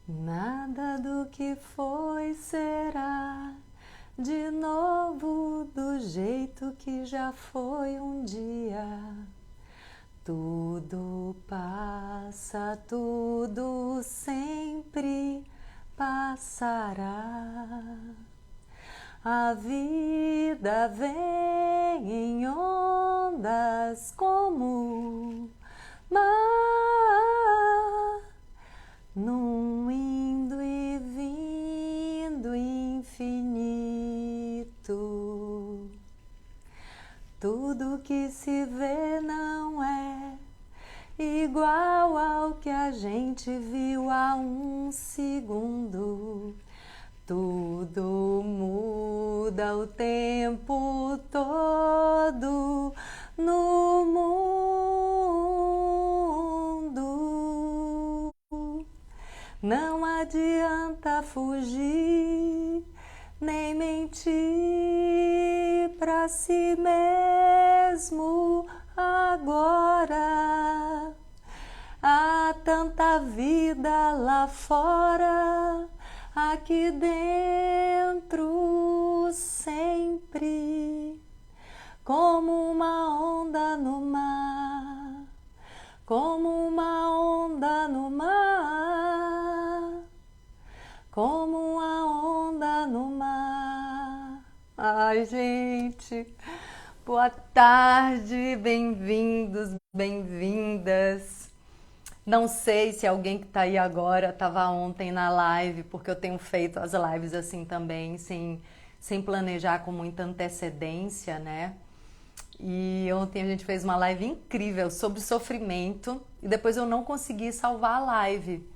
Nada do que foi será de novo do jeito que já foi um dia. Tudo passa, tudo sempre passará. A vida vem em ondas como mar, num indo e vindo infinito. Tudo que se vê não é igual ao que a gente viu há um segundo. Tudo muda o tempo todo no mundo. Não adianta fugir, nem mentir pra si mesmo agora. Há tanta vida lá fora, aqui dentro sempre, como uma onda no mar, como uma onda no mar, como uma onda no mar. Ai, gente, boa tarde, bem-vindos, bem-vindas. Não sei se alguém que está aí agora estava ontem na live, porque eu tenho feito as lives assim também, sem planejar com muita antecedência, né? E ontem a gente fez uma live incrível sobre sofrimento e depois eu não consegui salvar a live.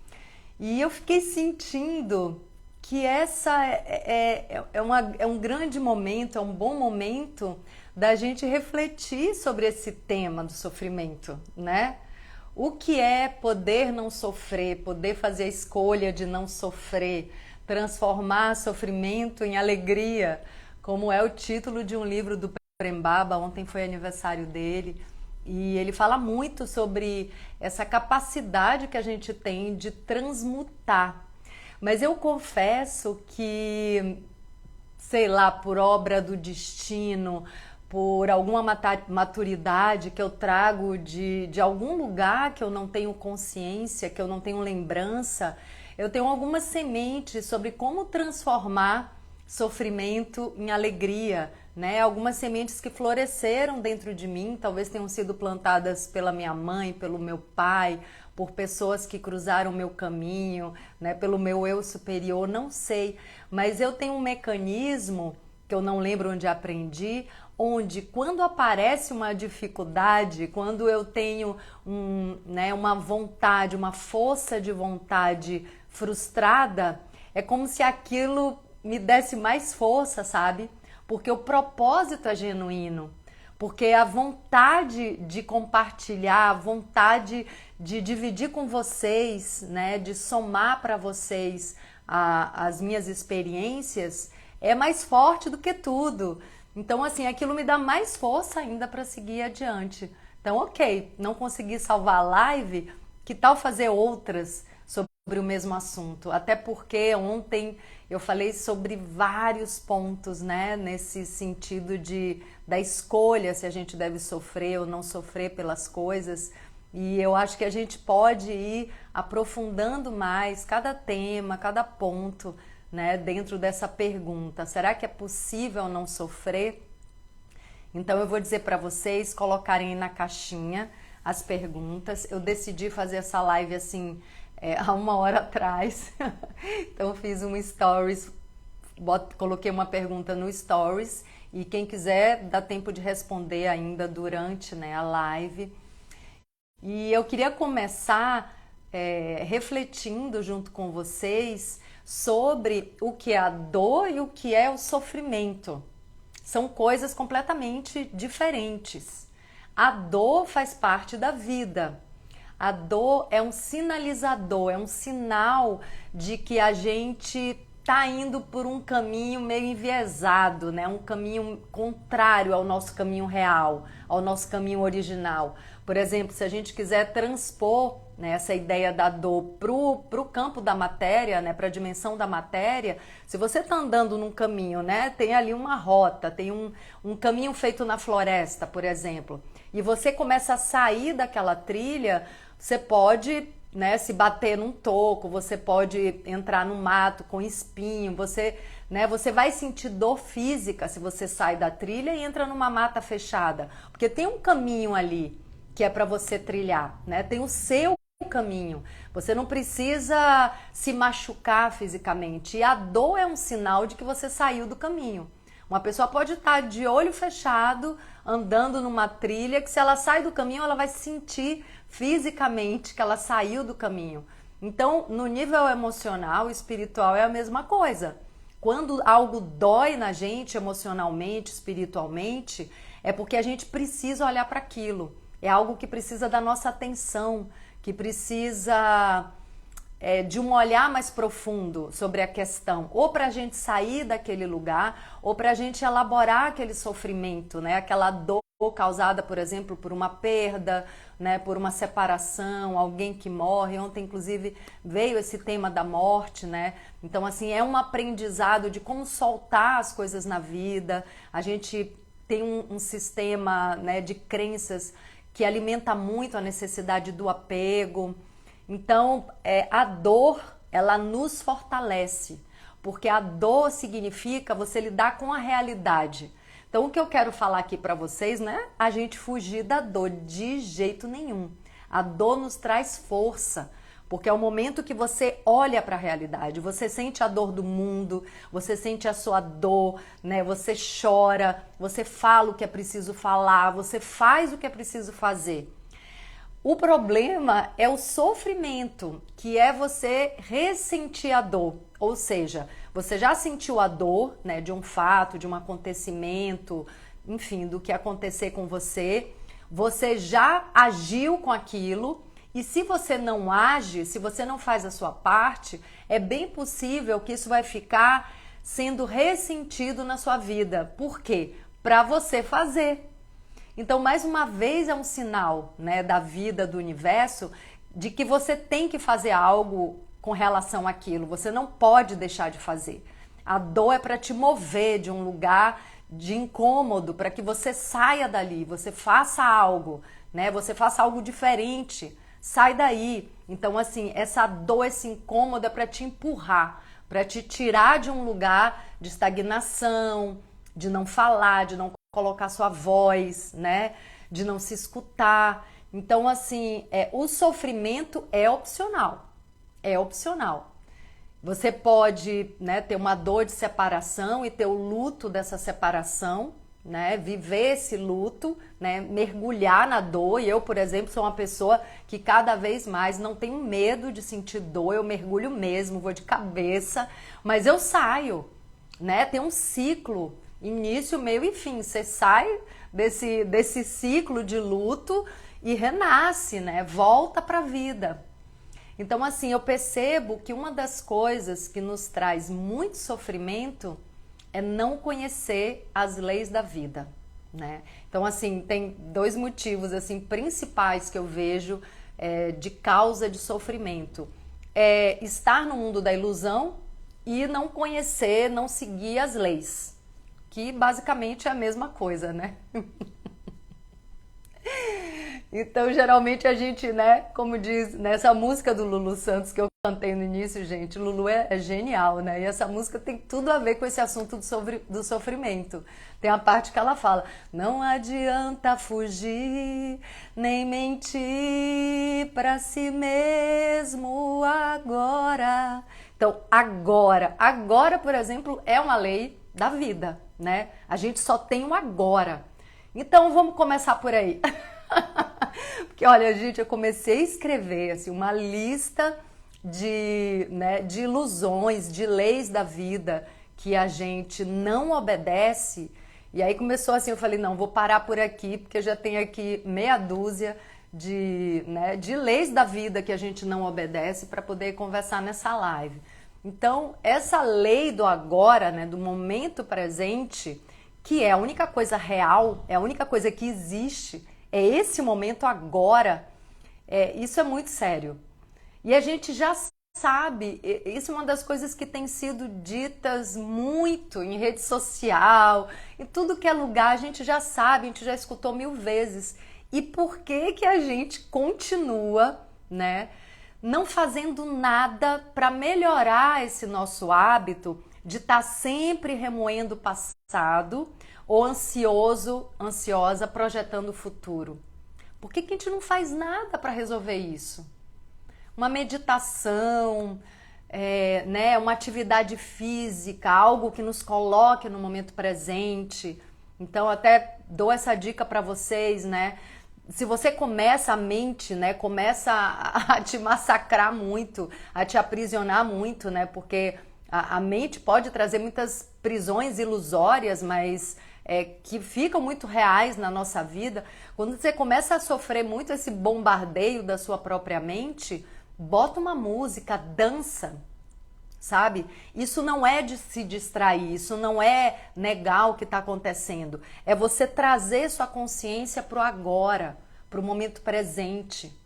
E eu fiquei sentindo que essa é um grande momento, é um bom momento da gente refletir sobre esse tema do sofrimento, né? O que é poder não sofrer, poder fazer a escolha de não sofrer, transformar sofrimento em alegria, como é o título de um livro do Prem Baba. Ontem foi aniversário dele e ele fala muito sobre essa capacidade que a gente tem de transmutar. Mas eu confesso que, sei lá, por obra do destino, por alguma maturidade que eu trago de algum lugar que eu não tenho consciência, que eu não tenho lembrança, eu tenho algumas sementes sobre como transformar sofrimento em alegria, né? Algumas sementes que floresceram dentro de mim, talvez tenham sido plantadas pela minha mãe, pelo meu pai, por pessoas que cruzaram meu caminho, né? Pelo meu eu superior, não sei, mas eu tenho um mecanismo que eu não lembro onde aprendi, onde quando aparece uma dificuldade, quando eu tenho uma vontade, uma força de vontade frustrada, é como se aquilo me desse mais força, sabe? Porque o propósito é genuíno, porque a vontade de compartilhar, a vontade de dividir com vocês, né, de somar para vocês as minhas experiências, é mais forte do que tudo. Então, assim, aquilo me dá mais força ainda para seguir adiante. Então, ok, não consegui salvar a live, que tal fazer outras sobre o mesmo assunto? Até porque ontem eu falei sobre vários pontos, né, nesse sentido da escolha, se a gente deve sofrer ou não sofrer pelas coisas. E eu acho que a gente pode ir aprofundando mais cada tema, cada ponto, né, dentro dessa pergunta. Será que é possível não sofrer? Então eu vou dizer para vocês colocarem na caixinha as perguntas. Eu decidi fazer essa live assim há uma hora atrás. Então eu fiz um stories, coloquei uma pergunta no stories e quem quiser dá tempo de responder ainda durante, né, a live. E eu queria começar refletindo junto com vocês sobre o que é a dor e o que é o sofrimento. São coisas completamente diferentes. A dor faz parte da vida. A dor é um sinalizador, é um sinal de que a gente está indo por um caminho meio enviesado, né? Um caminho contrário ao nosso caminho real, ao nosso caminho original. Por exemplo, se a gente quiser transpor né, essa ideia da dor pro campo da matéria, né, para a dimensão da matéria, se você está andando num caminho, né, tem ali uma rota, tem um caminho feito na floresta, por exemplo, e você começa a sair daquela trilha, você pode, né, se bater num toco, você pode entrar no mato com espinho, você vai sentir dor física se você sai da trilha e entra numa mata fechada, porque tem um caminho ali que é para você trilhar, né? Tem o seu caminho. Você não precisa se machucar fisicamente. E a dor é um sinal de que você saiu do caminho. Uma pessoa pode estar de olho fechado, andando numa trilha, que se ela sai do caminho, ela vai sentir fisicamente que ela saiu do caminho. Então, no nível emocional, espiritual, é a mesma coisa. Quando algo dói na gente, emocionalmente, espiritualmente, é porque a gente precisa olhar para aquilo. É algo que precisa da nossa atenção, que precisa de um olhar mais profundo sobre a questão, ou para a gente sair daquele lugar, ou para a gente elaborar aquele sofrimento, né? Aquela dor causada, por exemplo, por uma perda, né? Por uma separação, alguém que morre. Ontem, inclusive, veio esse tema da morte, né? Então, assim, é um aprendizado de como soltar as coisas na vida. A gente tem um sistema, né, de crenças que alimenta muito a necessidade do apego. Então, a dor, ela nos fortalece, porque a dor significa você lidar com a realidade. Então, o que eu quero falar aqui para vocês, né? A gente fugir da dor de jeito nenhum. A dor nos traz força, porque é o momento que você olha para a realidade, você sente a dor do mundo, você sente a sua dor, né? Você chora, você fala o que é preciso falar, você faz o que é preciso fazer. O problema é o sofrimento, que é você ressentir a dor, ou seja, você já sentiu a dor, né, de um fato, de um acontecimento, enfim, do que acontecer com você, você já agiu com aquilo. E se você não age, se você não faz a sua parte, é bem possível que isso vai ficar sendo ressentido na sua vida. Por quê? Para você fazer. Então, mais uma vez, é um sinal, né, da vida, do universo, de que você tem que fazer algo com relação àquilo. Você não pode deixar de fazer. A dor é para te mover de um lugar de incômodo, para que você saia dali, você faça algo, né? Você faça algo diferente. Sai daí. Então, assim, essa dor, esse incômodo é para te empurrar, para te tirar de um lugar de estagnação, de não falar, de não colocar sua voz, né? De não se escutar. Então, assim, o sofrimento é opcional. É opcional. Você pode, né, ter uma dor de separação e ter o luto dessa separação, né, viver esse luto, né, mergulhar na dor. E eu, por exemplo, sou uma pessoa que cada vez mais não tenho medo de sentir dor, eu mergulho mesmo, vou de cabeça, mas eu saio, né, tem um ciclo, início, meio e fim. Você sai desse ciclo de luto e renasce, né, volta para a vida. Então, assim, eu percebo que uma das coisas que nos traz muito sofrimento é não conhecer as leis da vida, né? Então, assim, tem dois motivos, assim, principais que eu vejo de causa de sofrimento. É estar no mundo da ilusão e não conhecer, não seguir as leis, que basicamente é a mesma coisa, né? Então, geralmente a gente, né, como diz nessa música do Lulu Santos que eu cantei no início, gente, Lulu é genial, né? E essa música tem tudo a ver com esse assunto do sofrimento. Tem a parte que ela fala: não adianta fugir, nem mentir pra si mesmo agora. Então, agora, por exemplo, é uma lei da vida, né? A gente só tem o agora. Então, vamos começar por aí. Porque, olha, gente, eu comecei a escrever assim, uma lista de ilusões, de leis da vida que a gente não obedece. E aí começou assim, eu falei, não, vou parar por aqui, porque eu já tenho aqui meia dúzia de leis da vida que a gente não obedece para poder conversar nessa live. Então, essa lei do agora, né, do momento presente, que é a única coisa real, é a única coisa que existe, é esse momento agora. Isso é muito sério. E a gente já sabe, isso é uma das coisas que tem sido ditas muito em rede social, em tudo que é lugar, a gente já sabe, a gente já escutou 1000 vezes. E por que que a gente continua, né, não fazendo nada para melhorar esse nosso hábito de estar sempre remoendo o passado ou ansioso, ansiosa, projetando o futuro? Por que que a gente não faz nada para resolver isso? Uma meditação, né, uma atividade física, algo que nos coloque no momento presente. Então, até dou essa dica para vocês, né? Se você começa a mente, né, começa a te massacrar muito, a te aprisionar muito, né? Porque a mente pode trazer muitas prisões ilusórias, mas que ficam muito reais na nossa vida. Quando você começa a sofrer muito esse bombardeio da sua própria mente, bota uma música, dança, sabe? Isso não é de se distrair, isso não é negar o que está acontecendo. É você trazer sua consciência para o agora, para o momento presente.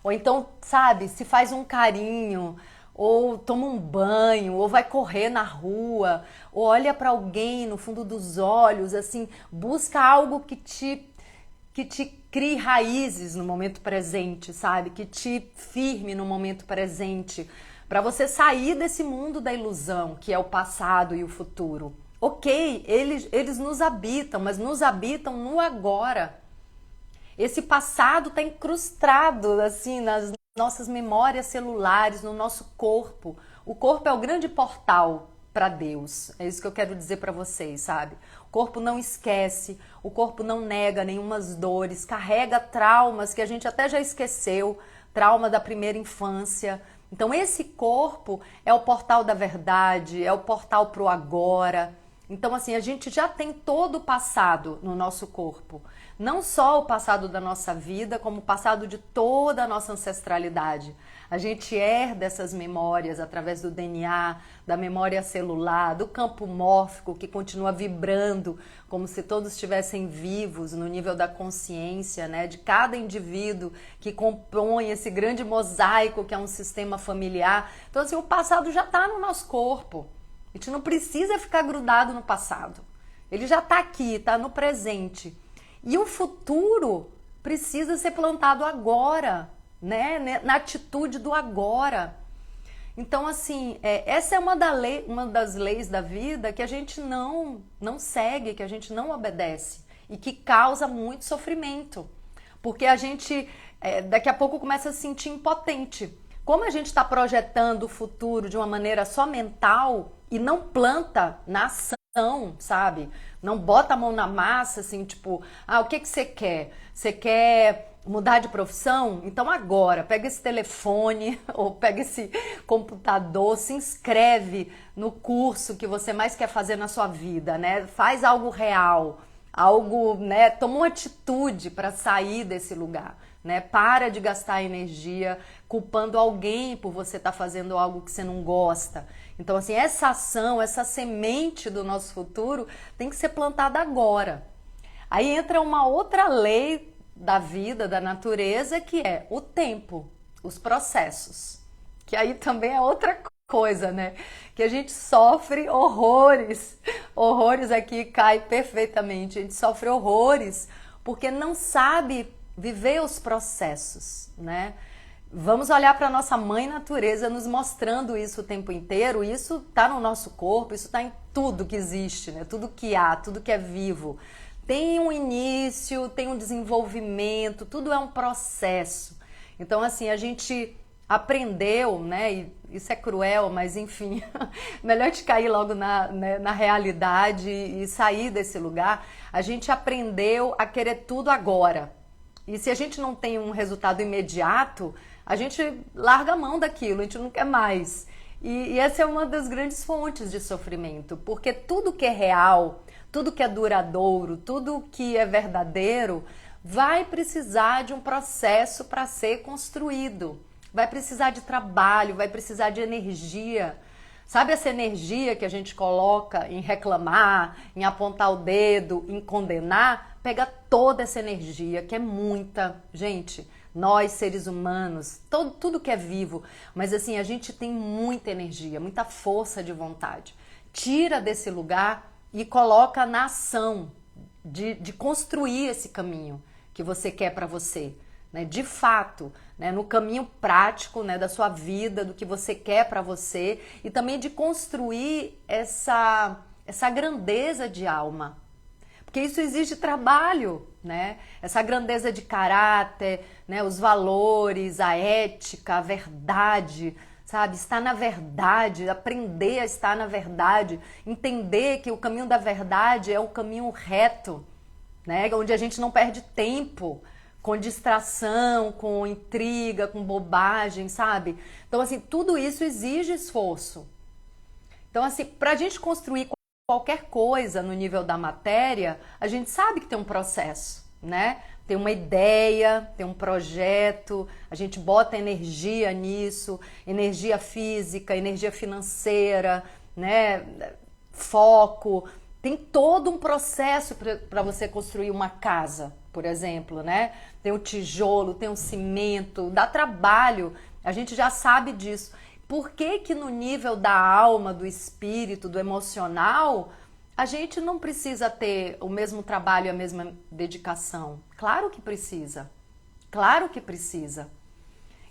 Ou então, sabe, se faz um carinho, ou toma um banho, ou vai correr na rua, ou olha para alguém no fundo dos olhos, assim, busca algo que te crie raízes no momento presente, sabe? Que te firme no momento presente, para você sair desse mundo da ilusão, que é o passado e o futuro. Ok, eles nos habitam, mas nos habitam no agora. Esse passado está incrustado assim nas nossas memórias celulares, no nosso corpo. O corpo é o grande portal para Deus. É isso que eu quero dizer para vocês, sabe? O corpo não esquece, o corpo não nega nenhumas dores, carrega traumas que a gente até já esqueceu, trauma da primeira infância. Então esse corpo é o portal da verdade, é o portal para o agora. Então assim, a gente já tem todo o passado no nosso corpo. Não só o passado da nossa vida, como o passado de toda a nossa ancestralidade. A gente herda essas memórias através do DNA, da memória celular, do campo mórfico que continua vibrando, como se todos estivessem vivos no nível da consciência, né? De cada indivíduo que compõe esse grande mosaico que é um sistema familiar. Então assim, o passado já está no nosso corpo. A gente não precisa ficar grudado no passado. Ele já está aqui, está no presente. E o futuro precisa ser plantado agora, né? Na atitude do agora. Então, assim, essa é uma das leis da vida que a gente não segue, que a gente não obedece e que causa muito sofrimento. Porque a gente, daqui a pouco, começa a se sentir impotente. Como a gente está projetando o futuro de uma maneira só mental e não planta na ação, sabe? Não bota a mão na massa, assim, tipo, o que você quer? Você quer mudar de profissão? Então agora, pega esse telefone ou pega esse computador, se inscreve no curso que você mais quer fazer na sua vida, né? Faz algo real, algo, né? Toma uma atitude para sair desse lugar, né? Para de gastar energia culpando alguém por você estar fazendo algo que você não gosta. Então, assim, essa ação, essa semente do nosso futuro tem que ser plantada agora. Aí entra uma outra lei da vida, da natureza, que é o tempo, os processos. Que aí também é outra coisa, né? Que a gente sofre horrores. Horrores aqui cai perfeitamente. A gente sofre horrores porque não sabe viver os processos, né? Vamos olhar para a nossa mãe natureza nos mostrando isso o tempo inteiro. Isso está no nosso corpo, isso está em tudo que existe, né? Tudo que há, tudo que é vivo. Tem um início, tem um desenvolvimento, tudo é um processo. Então, assim, a gente aprendeu, né? E isso é cruel, mas enfim, melhor de cair logo na realidade e sair desse lugar. A gente aprendeu a querer tudo agora. E se a gente não tem um resultado imediato, a gente larga a mão daquilo, a gente não quer mais. E essa é uma das grandes fontes de sofrimento, porque tudo que é real, tudo que é duradouro, tudo que é verdadeiro, vai precisar de um processo para ser construído. Vai precisar de trabalho, vai precisar de energia. Sabe essa energia que a gente coloca em reclamar, em apontar o dedo, em condenar? Pega toda essa energia, que é muita. Gente, Nós, seres humanos, tudo que é vivo, mas assim, a gente tem muita energia, muita força de vontade. Tira desse lugar e coloca na ação de construir esse caminho que você quer para você, né? De fato, né? No caminho prático, né? Da sua vida, do que você quer para você e também de construir essa grandeza de alma. Porque isso exige trabalho, né? Essa grandeza de caráter, né? Os valores, a ética, a verdade, sabe? Estar na verdade, aprender a estar na verdade, entender que o caminho da verdade é o caminho reto, né? Onde a gente não perde tempo com distração, com intriga, com bobagem, sabe? Então, assim, tudo isso exige esforço. Então, assim, para a gente construir qualquer coisa no nível da matéria, a gente sabe que tem um processo, né? Tem uma ideia, tem um projeto, a gente bota energia nisso, energia física, energia financeira, né? Foco. Tem todo um processo para você construir uma casa, por exemplo, né? Tem o tijolo, tem o cimento, dá trabalho, a gente já sabe disso. Por que que no nível da alma, do espírito, do emocional, a gente não precisa ter o mesmo trabalho e a mesma dedicação? Claro que precisa. Claro que precisa.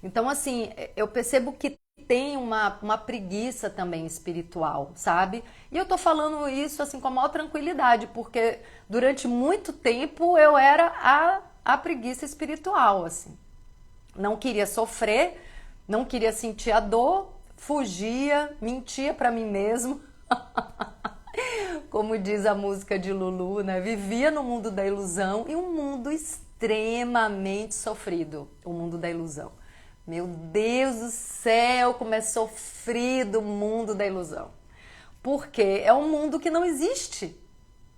Então, assim, eu percebo que tem uma preguiça também espiritual, sabe? E eu tô falando isso, assim, com a maior tranquilidade, porque durante muito tempo eu era a preguiça espiritual, assim. Não queria sofrer, não queria sentir a dor, fugia, mentia pra mim mesmo. Como diz a música de Lulu, né? Vivia no mundo da ilusão e um mundo extremamente sofrido, o mundo da ilusão. Meu Deus do céu, como é sofrido o mundo da ilusão. Porque é um mundo que não existe.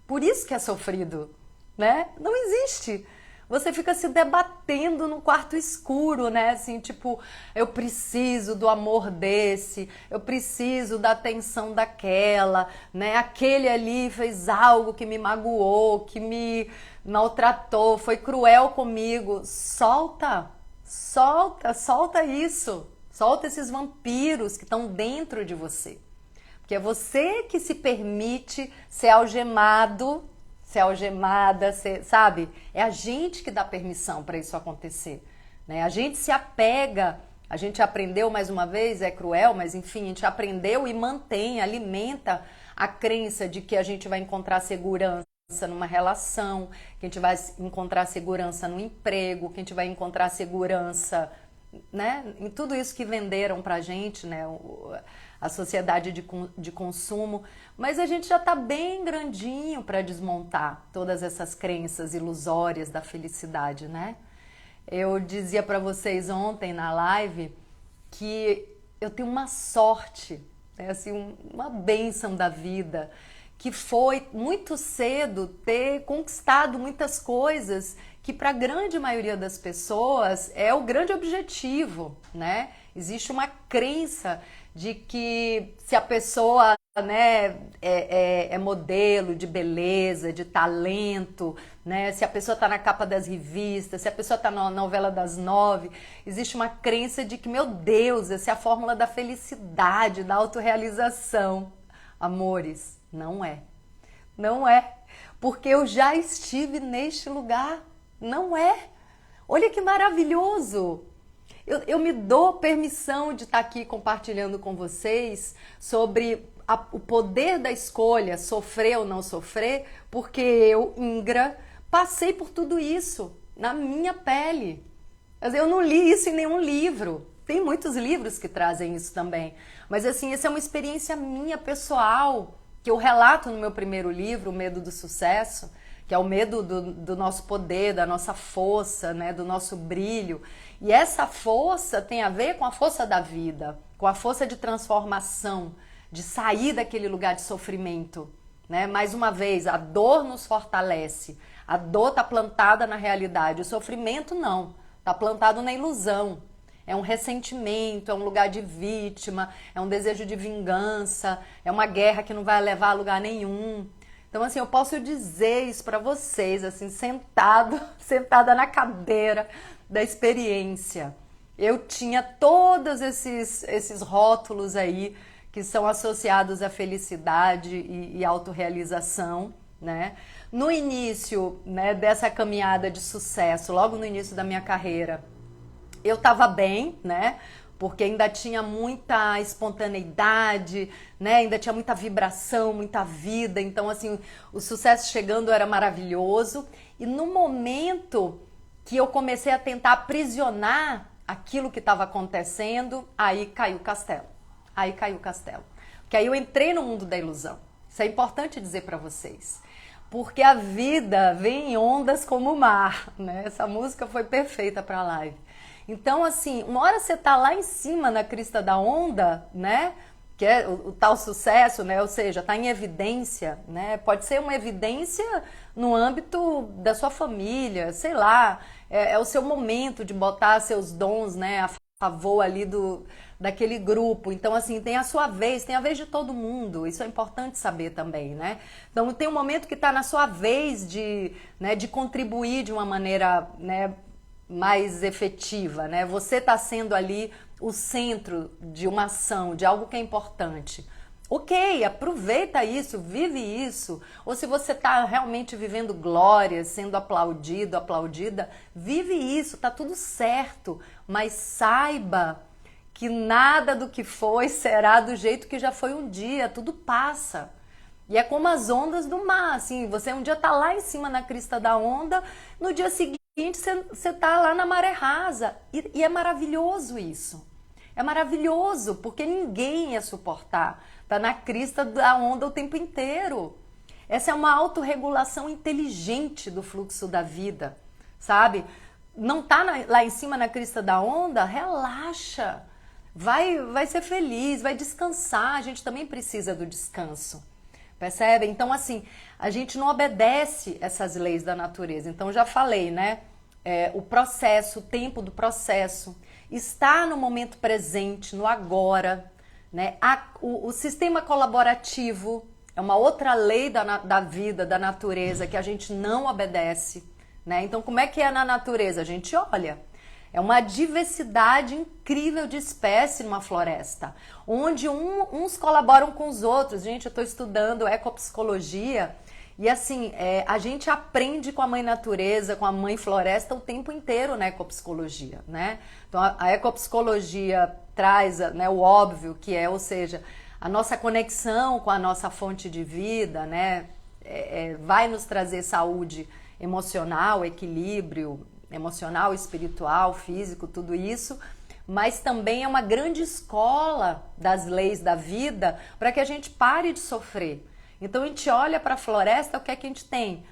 Por isso que é sofrido, né? Não existe. Você fica se debatendo num quarto escuro, né? Assim, tipo, eu preciso do amor desse, eu preciso da atenção daquela, né? Aquele ali fez algo que me magoou, que me maltratou, foi cruel comigo. Solta, solta isso. Solta esses vampiros que estão dentro de você. Porque é você que se permite ser algemado, ser algemada, sabe? É a gente que dá permissão para isso acontecer, né? A gente se apega, a gente aprendeu mais uma vez, é cruel, mas enfim, a gente aprendeu e mantém, alimenta a crença de que a gente vai encontrar segurança numa relação, que a gente vai encontrar segurança no emprego, que a gente vai encontrar segurança, né? Em tudo isso que venderam pra gente, né? A sociedade de consumo, mas a gente já está bem grandinho para desmontar todas essas crenças ilusórias da felicidade, né? Eu dizia para vocês ontem na live que eu tenho uma sorte, né? Assim, uma bênção da vida, que foi muito cedo ter conquistado muitas coisas que para a grande maioria das pessoas é o grande objetivo, né? Existe uma crença de que se a pessoa, né, é modelo de beleza, de talento, né, se a pessoa está na capa das revistas, se a pessoa está na novela das 9, existe uma crença de que, meu Deus, essa é a fórmula da felicidade, da autorrealização. Amores, não é. Não é. Porque eu já estive neste lugar. Não é. Olha que maravilhoso. Eu me dou permissão de estar aqui compartilhando com vocês sobre o poder da escolha, sofrer ou não sofrer, porque eu, Ingra, passei por tudo isso na minha pele. Eu não li isso em nenhum livro. Tem muitos livros que trazem isso também. Mas assim, essa é uma experiência minha pessoal, que eu relato no meu primeiro livro, O Medo do Sucesso, que é o medo do nosso poder, da nossa força, né, do nosso brilho. E essa força tem a ver com a força da vida, com a força de transformação, de sair daquele lugar de sofrimento, né? Mais uma vez, a dor nos fortalece. A dor está plantada na realidade, o sofrimento não, está plantado na ilusão. É um ressentimento, é um lugar de vítima, é um desejo de vingança, é uma guerra que não vai levar a lugar nenhum. Então, assim, eu posso dizer isso para vocês, assim, sentada na cadeira, da experiência. Eu tinha todos esses rótulos aí que são associados à felicidade e autorrealização, né? No início, né, dessa caminhada de sucesso, logo no início da minha carreira, eu estava bem, né? Porque ainda tinha muita espontaneidade, né? Ainda tinha muita vibração, muita vida. Então, assim, o sucesso chegando era maravilhoso. E no momento que eu comecei a tentar aprisionar aquilo que estava acontecendo, aí caiu o castelo. Aí caiu o castelo. Porque aí eu entrei no mundo da ilusão. Isso é importante dizer para vocês. Porque a vida vem em ondas como o mar, né? Essa música foi perfeita para a live. Então, assim, uma hora você tá lá em cima na crista da onda, né? Que é o tal sucesso, né? Ou seja, tá em evidência, né? Pode ser uma evidência no âmbito da sua família, sei lá. É o seu momento de botar seus dons, né? A favor ali daquele grupo. Então, assim, tem a sua vez, tem a vez de todo mundo. Isso é importante saber também, né? Então, tem um momento que tá na sua vez de contribuir de uma maneira, né, mais efetiva, né? Você está sendo ali o centro de uma ação, de algo que é importante. Ok, aproveita isso, vive isso. Ou se você está realmente vivendo glórias, sendo aplaudido, aplaudida, vive isso, tá tudo certo. Mas saiba que nada do que foi será do jeito que já foi um dia, tudo passa. E é como as ondas do mar, assim, você um dia tá lá em cima na crista da onda, no dia seguinte você tá lá na maré rasa. E é maravilhoso isso. É maravilhoso, porque ninguém ia suportar. Tá na crista da onda o tempo inteiro. Essa é uma autorregulação inteligente do fluxo da vida, sabe? Não tá lá em cima na crista da onda? Relaxa. Vai ser feliz, vai descansar. A gente também precisa do descanso. Percebe? Então, assim, a gente não obedece essas leis da natureza. Então, já falei, né? O processo, o tempo do processo, está no momento presente, no agora, né? O sistema colaborativo é uma outra lei da vida, da natureza, que a gente não obedece, né? Então, como é que é na natureza? A gente olha. É uma diversidade incrível de espécies numa floresta, onde uns colaboram com os outros. Gente, eu estou estudando ecopsicologia e assim, a gente aprende com a mãe natureza, com a mãe floresta o tempo inteiro na ecopsicologia, né? Então, a ecopsicologia traz, né, o óbvio que ou seja, a nossa conexão com a nossa fonte de vida, né? Vai nos trazer saúde emocional, equilíbrio emocional, espiritual, físico, tudo isso, mas também é uma grande escola das leis da vida para que a gente pare de sofrer. Então a gente olha para a floresta, o que é que a gente tem?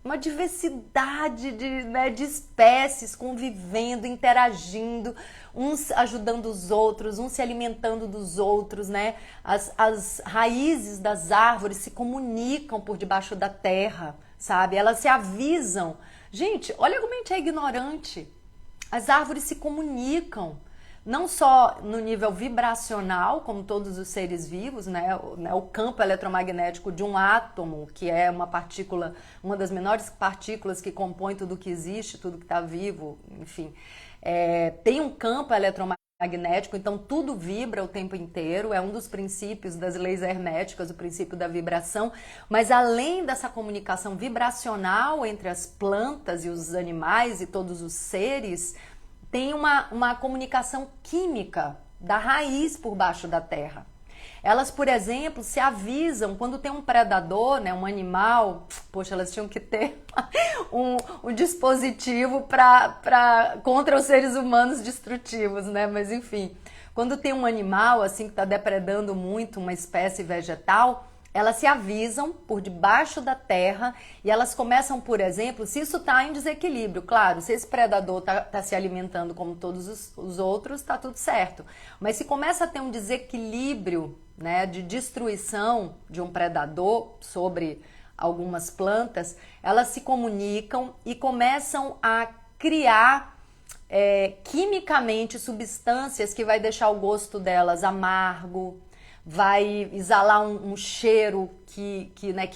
Uma diversidade de espécies convivendo, interagindo, uns ajudando os outros, uns se alimentando dos outros, né? As raízes das árvores se comunicam por debaixo da terra, sabe? Elas se avisam. Gente, olha como a gente é ignorante. As árvores se comunicam, não só no nível vibracional, como todos os seres vivos, né? O campo eletromagnético de um átomo, que é uma partícula, uma das menores partículas que compõe tudo que existe, tudo que está vivo, enfim. Tem um campo eletromagnético, então tudo vibra o tempo inteiro, é um dos princípios das leis herméticas, o princípio da vibração, mas além dessa comunicação vibracional entre as plantas e os animais e todos os seres, tem uma comunicação química da raiz por baixo da terra. Elas, por exemplo, se avisam quando tem um predador, né, um animal. Poxa, elas tinham que ter um dispositivo contra os seres humanos destrutivos, né? Mas enfim, quando tem um animal assim que está depredando muito uma espécie vegetal, elas se avisam por debaixo da terra e elas começam, por exemplo, se isso está em desequilíbrio, claro, se esse predador está se alimentando como todos os outros, está tudo certo. Mas se começa a ter um desequilíbrio, né, de destruição de um predador sobre algumas plantas, elas se comunicam e começam a criar quimicamente substâncias que vai deixar o gosto delas amargo, vai exalar um cheiro que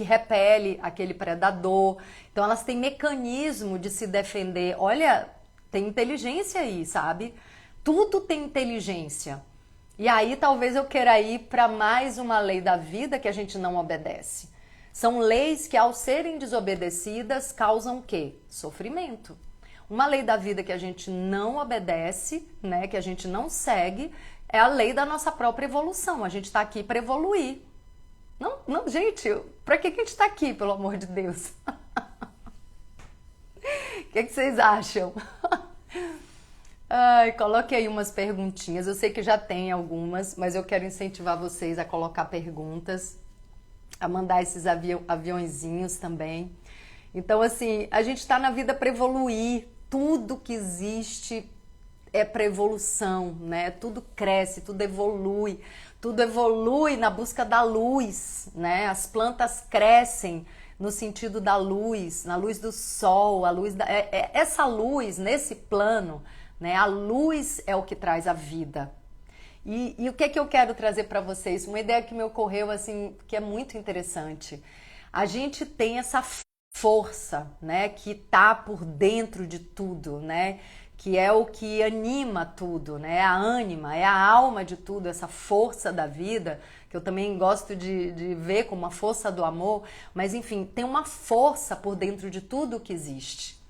repele aquele predador. Então elas têm mecanismo de se defender. Olha tem inteligência aí, sabe? Tudo tem inteligência. E aí talvez eu queira ir para mais uma lei da vida que a gente não obedece. São leis que, ao serem desobedecidas, causam o quê? Sofrimento. Uma lei da vida que a gente não obedece, né, que a gente não segue, é a lei da nossa própria evolução. A gente está aqui para evoluir. Não, gente, para que a gente está aqui, pelo amor de Deus? O que vocês acham? Ai, coloque aí umas perguntinhas. Eu sei que já tem algumas, mas eu quero incentivar vocês a colocar perguntas, a mandar esses aviõezinhos também. Então, assim, a gente está na vida para evoluir. Tudo que existe é para evolução, né? Tudo cresce, tudo evolui na busca da luz, né? As plantas crescem no sentido da luz, na luz do sol, a luz essa luz nesse plano, né? A luz é o que traz a vida. E o que é que eu quero trazer para vocês? Uma ideia que me ocorreu assim, que é muito interessante. A gente tem essa força, né? Que tá por dentro de tudo, né? Que é o que anima tudo, né? A ânima, é a alma de tudo, essa força da vida, que eu também gosto de ver como a força do amor, mas enfim, tem uma força por dentro de tudo que existe.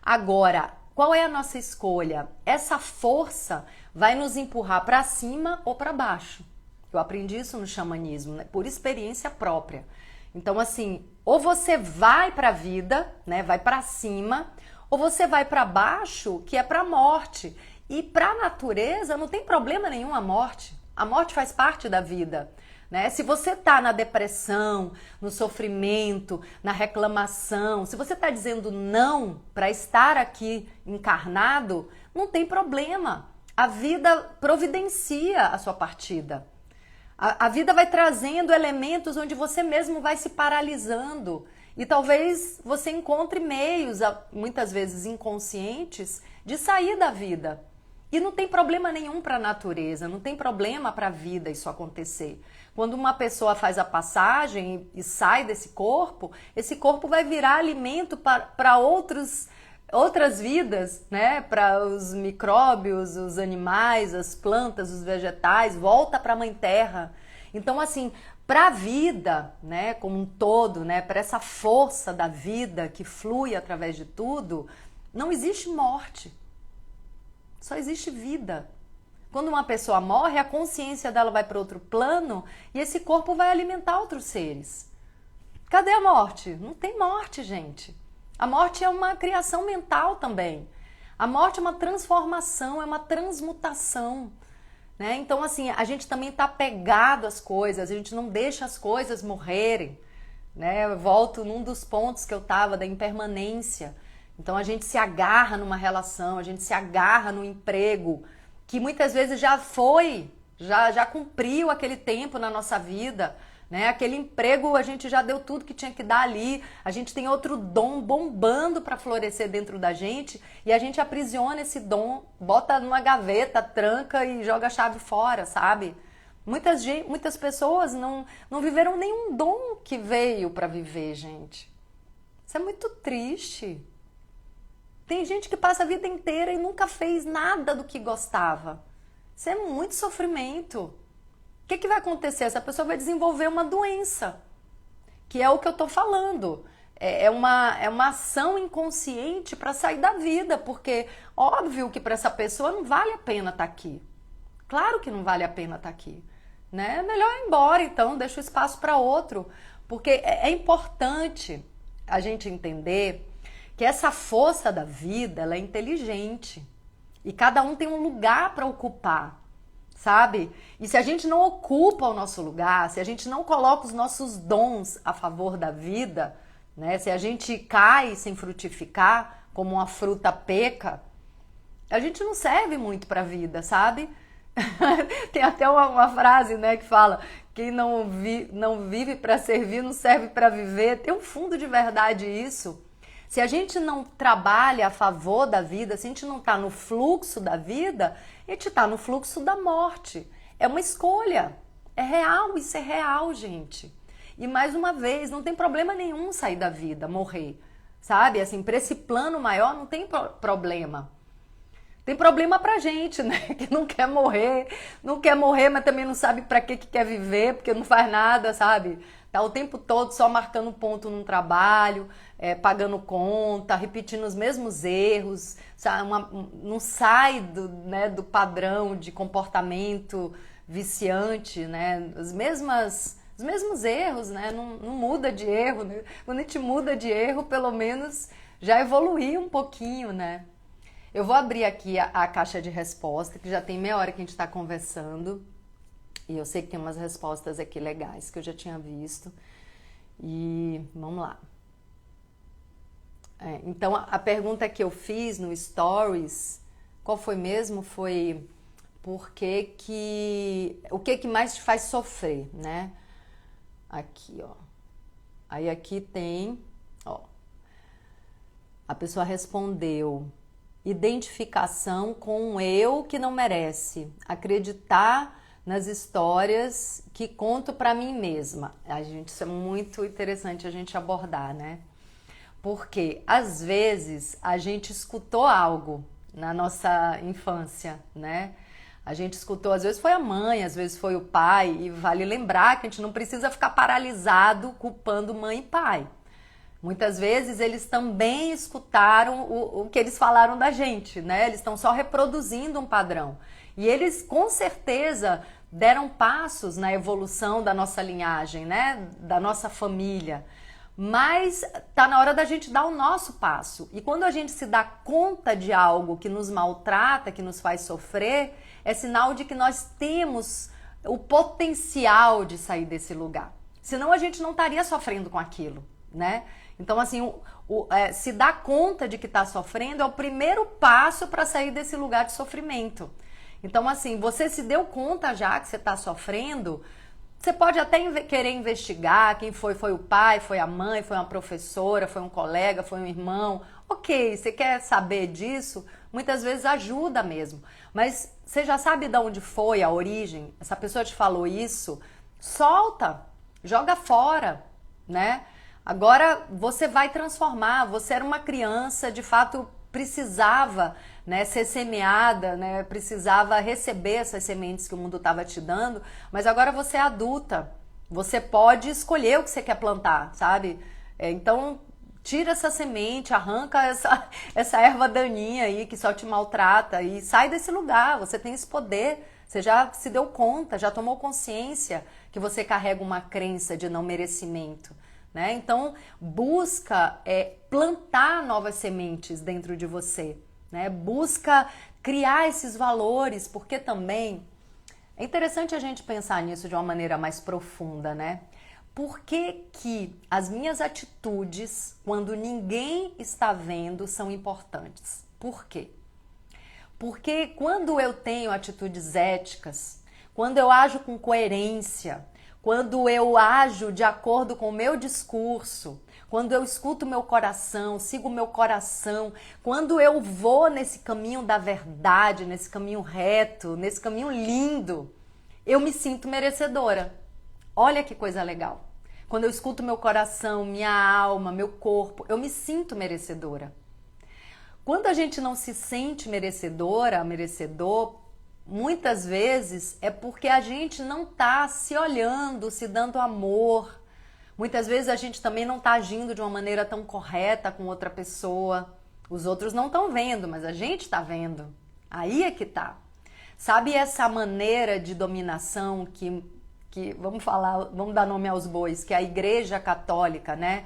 Agora, qual é a nossa escolha? Essa força vai nos empurrar para cima ou para baixo. Eu aprendi isso no xamanismo, né? Por experiência própria. Então, assim, ou você vai para a vida, né? Vai para cima, ou você vai para baixo, que é para a morte. E para a natureza não tem problema nenhum a morte. A morte faz parte da vida, né? Se você está na depressão, no sofrimento, na reclamação, se você está dizendo não para estar aqui encarnado, não tem problema. A vida providencia a sua partida. A vida vai trazendo elementos onde você mesmo vai se paralisando. E talvez você encontre meios, muitas vezes inconscientes, de sair da vida. E não tem problema nenhum para a natureza, não tem problema para a vida isso acontecer. Quando uma pessoa faz a passagem e sai desse corpo, esse corpo vai virar alimento para outras vidas, né? Para os micróbios, os animais, as plantas, os vegetais, volta para a Mãe Terra. Então, assim, para a vida, né, como um todo, né, para essa força da vida que flui através de tudo, não existe morte. Só existe vida. Quando uma pessoa morre, a consciência dela vai para outro plano e esse corpo vai alimentar outros seres. Cadê a morte? Não tem morte, gente. A morte é uma criação mental também. A morte é uma transformação, é uma transmutação. Né? Então, assim, a gente também está apegado às coisas, a gente não deixa as coisas morrerem. Né? Eu volto num dos pontos que eu estava da impermanência. Então, a gente se agarra numa relação, a gente se agarra no emprego, que muitas vezes já foi, já cumpriu aquele tempo na nossa vida. Né? Aquele emprego a gente já deu tudo que tinha que dar ali, a gente tem outro dom bombando para florescer dentro da gente e a gente aprisiona esse dom, bota numa gaveta, tranca e joga a chave fora, sabe? Muitas pessoas não viveram nenhum dom que veio para viver, gente. Isso é muito triste. Tem gente que passa a vida inteira e nunca fez nada do que gostava. Isso é muito sofrimento. O que vai acontecer? Essa pessoa vai desenvolver uma doença, que é o que eu estou falando. É uma ação inconsciente para sair da vida, porque óbvio que para essa pessoa não vale a pena estar aqui. Claro que não vale a pena estar aqui. Né? É melhor ir embora, então, deixa o espaço para outro. Porque é importante a gente entender que essa força da vida, ela é inteligente. E cada um tem um lugar para ocupar. Sabe? E se a gente não ocupa o nosso lugar, se a gente não coloca os nossos dons a favor da vida, né? Se a gente cai sem frutificar, como uma fruta peca, a gente não serve muito para a vida, sabe? Tem até uma frase, né, que fala: quem não vive para servir, não serve para viver. Tem um fundo de verdade isso. Se a gente não trabalha a favor da vida, se a gente não está no fluxo da vida, a gente está no fluxo da morte. É uma escolha. É real, isso é real, gente. E mais uma vez, não tem problema nenhum sair da vida, morrer. Sabe? Assim, para esse plano maior não tem problema. Tem problema pra gente, né? Que não quer morrer, mas também não sabe pra que quer viver, porque não faz nada, sabe? Tá o tempo todo só marcando ponto num trabalho, pagando conta, repetindo os mesmos erros, sabe? Não sai né, do padrão de comportamento viciante, né? Os mesmos erros, né? Não muda de erro, né? Quando a gente muda de erro, pelo menos já evoluiu um pouquinho, né? Eu vou abrir aqui a caixa de resposta, que já tem meia hora que a gente está conversando. E eu sei que tem umas respostas aqui legais que eu já tinha visto. E vamos lá. Então, a pergunta que eu fiz no Stories, qual foi mesmo? Foi o que mais te faz sofrer, né? Aqui, ó. Aí aqui tem, ó. A pessoa respondeu: identificação com um eu que não merece, acreditar nas histórias que conto para mim mesma. Isso é muito interessante a gente abordar, né? Porque às vezes a gente escutou algo na nossa infância, né? A gente escutou, às vezes foi a mãe, às vezes foi o pai, e vale lembrar que a gente não precisa ficar paralisado culpando mãe e pai. Muitas vezes eles também escutaram o que eles falaram da gente, né? Eles estão só reproduzindo um padrão. E eles, com certeza, deram passos na evolução da nossa linhagem, né? Da nossa família. Mas tá na hora da gente dar o nosso passo. E quando a gente se dá conta de algo que nos maltrata, que nos faz sofrer, é sinal de que nós temos o potencial de sair desse lugar. Senão a gente não estaria sofrendo com aquilo, né? Então, assim, se dar conta de que está sofrendo é o primeiro passo para sair desse lugar de sofrimento. Então, assim, você se deu conta já que você está sofrendo, você pode até querer investigar quem foi o pai, foi a mãe, foi uma professora, foi um colega, foi um irmão. Ok, você quer saber disso? Muitas vezes ajuda mesmo. Mas você já sabe de onde foi a origem? Essa pessoa te falou isso? Solta, joga fora, né? Agora você vai transformar, você era uma criança, de fato precisava, né, ser semeada, né, precisava receber essas sementes que o mundo estava te dando, mas agora você é adulta, você pode escolher o que você quer plantar, sabe? Então tira essa semente, arranca essa erva daninha aí que só te maltrata e sai desse lugar, você tem esse poder, você já se deu conta, já tomou consciência que você carrega uma crença de não merecimento. Né? Então, busca plantar novas sementes dentro de você, né? Busca criar esses valores, porque também é interessante a gente pensar nisso de uma maneira mais profunda, né? Por que que as minhas atitudes, quando ninguém está vendo, são importantes? Por quê? Porque quando eu tenho atitudes éticas, quando eu ajo com coerência, quando eu ajo de acordo com o meu discurso, quando eu escuto meu coração, sigo meu coração, quando eu vou nesse caminho da verdade, nesse caminho reto, nesse caminho lindo, eu me sinto merecedora. Olha que coisa legal. Quando eu escuto meu coração, minha alma, meu corpo, eu me sinto merecedora. Quando a gente não se sente merecedora, merecedor, muitas vezes é porque a gente não está se olhando, se dando amor. Muitas vezes a gente também não está agindo de uma maneira tão correta com outra pessoa. Os outros não estão vendo, mas a gente está vendo. Aí é que tá. Sabe essa maneira de dominação que vamos dar nome aos bois, que a Igreja Católica, né,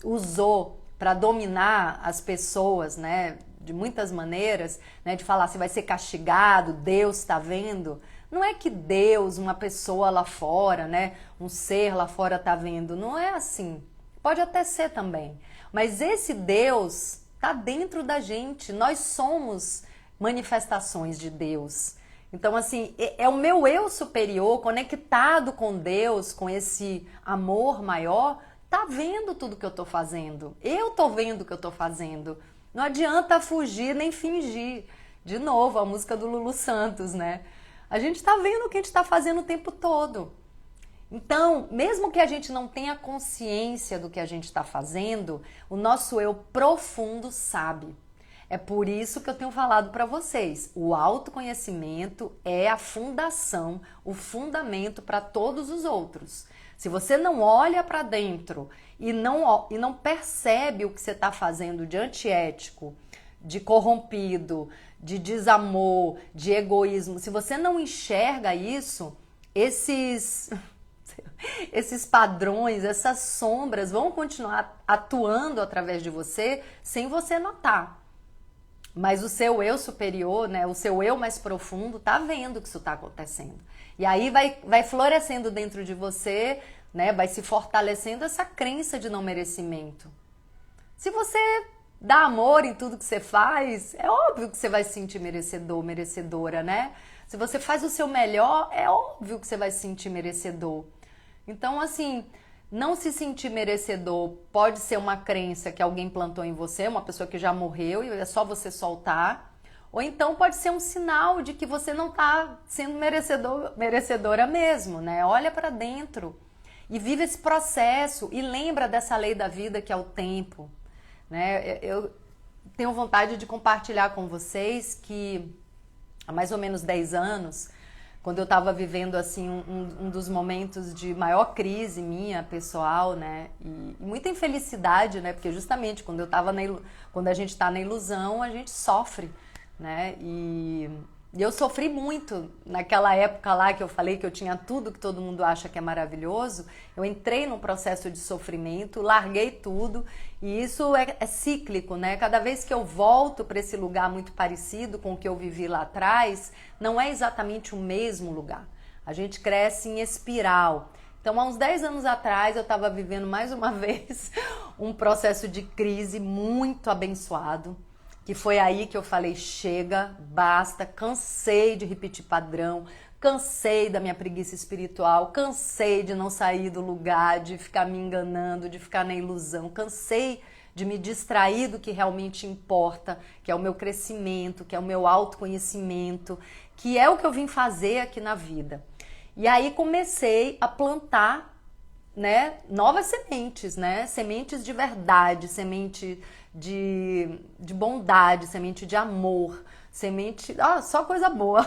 usou para dominar as pessoas, né? De muitas maneiras, né, de falar se vai ser castigado, Deus está vendo. Não é que Deus, uma pessoa lá fora, né, um ser lá fora está vendo. Não é assim. Pode até ser também. Mas esse Deus está dentro da gente. Nós somos manifestações de Deus. Então, assim, é o meu eu superior, conectado com Deus, com esse amor maior, tá vendo tudo que eu tô fazendo. Eu tô vendo o que eu tô fazendo. Não adianta fugir nem fingir. De novo, a música do Lulu Santos, né? A gente está vendo o que a gente está fazendo o tempo todo. Então, mesmo que a gente não tenha consciência do que a gente está fazendo, o nosso eu profundo sabe. É por isso que eu tenho falado para vocês, o autoconhecimento é a fundação, o fundamento para todos os outros. Se você não olha para dentro e não percebe o que você está fazendo de antiético, de corrompido, de desamor, de egoísmo, se você não enxerga isso, esses padrões, essas sombras vão continuar atuando através de você sem você notar. Mas o seu eu superior, né, o seu eu mais profundo, tá vendo que isso tá acontecendo. E aí vai florescendo dentro de você, né, vai se fortalecendo essa crença de não merecimento. Se você dá amor em tudo que você faz, é óbvio que você vai se sentir merecedor, merecedora, né? Se você faz o seu melhor, é óbvio que você vai se sentir merecedor. Então, assim, não se sentir merecedor pode ser uma crença que alguém plantou em você, uma pessoa que já morreu e é só você soltar. Ou então pode ser um sinal de que você não está sendo merecedora mesmo, né? Olha para dentro e vive esse processo e lembra dessa lei da vida que é o tempo, né? Eu tenho vontade de compartilhar com vocês que há mais ou menos 10 anos, quando eu estava vivendo assim um dos momentos de maior crise minha pessoal, né, e muita infelicidade, né, porque justamente quando a gente está na ilusão a gente sofre, né, e eu sofri muito naquela época lá que eu falei que eu tinha tudo que todo mundo acha que é maravilhoso. Eu entrei num processo de sofrimento, larguei tudo e isso é cíclico, né? Cada vez que eu volto para esse lugar muito parecido com o que eu vivi lá atrás, não é exatamente o mesmo lugar. A gente cresce em espiral. Então, há uns 10 anos atrás, eu estava vivendo mais uma vez um processo de crise muito abençoado. Que foi aí que eu falei, chega, basta, cansei de repetir padrão, cansei da minha preguiça espiritual, cansei de não sair do lugar, de ficar me enganando, de ficar na ilusão, cansei de me distrair do que realmente importa, que é o meu crescimento, que é o meu autoconhecimento, que é o que eu vim fazer aqui na vida. E aí comecei a plantar, né, novas sementes, né, sementes de verdade, semente de bondade, semente de amor, semente... só coisa boa.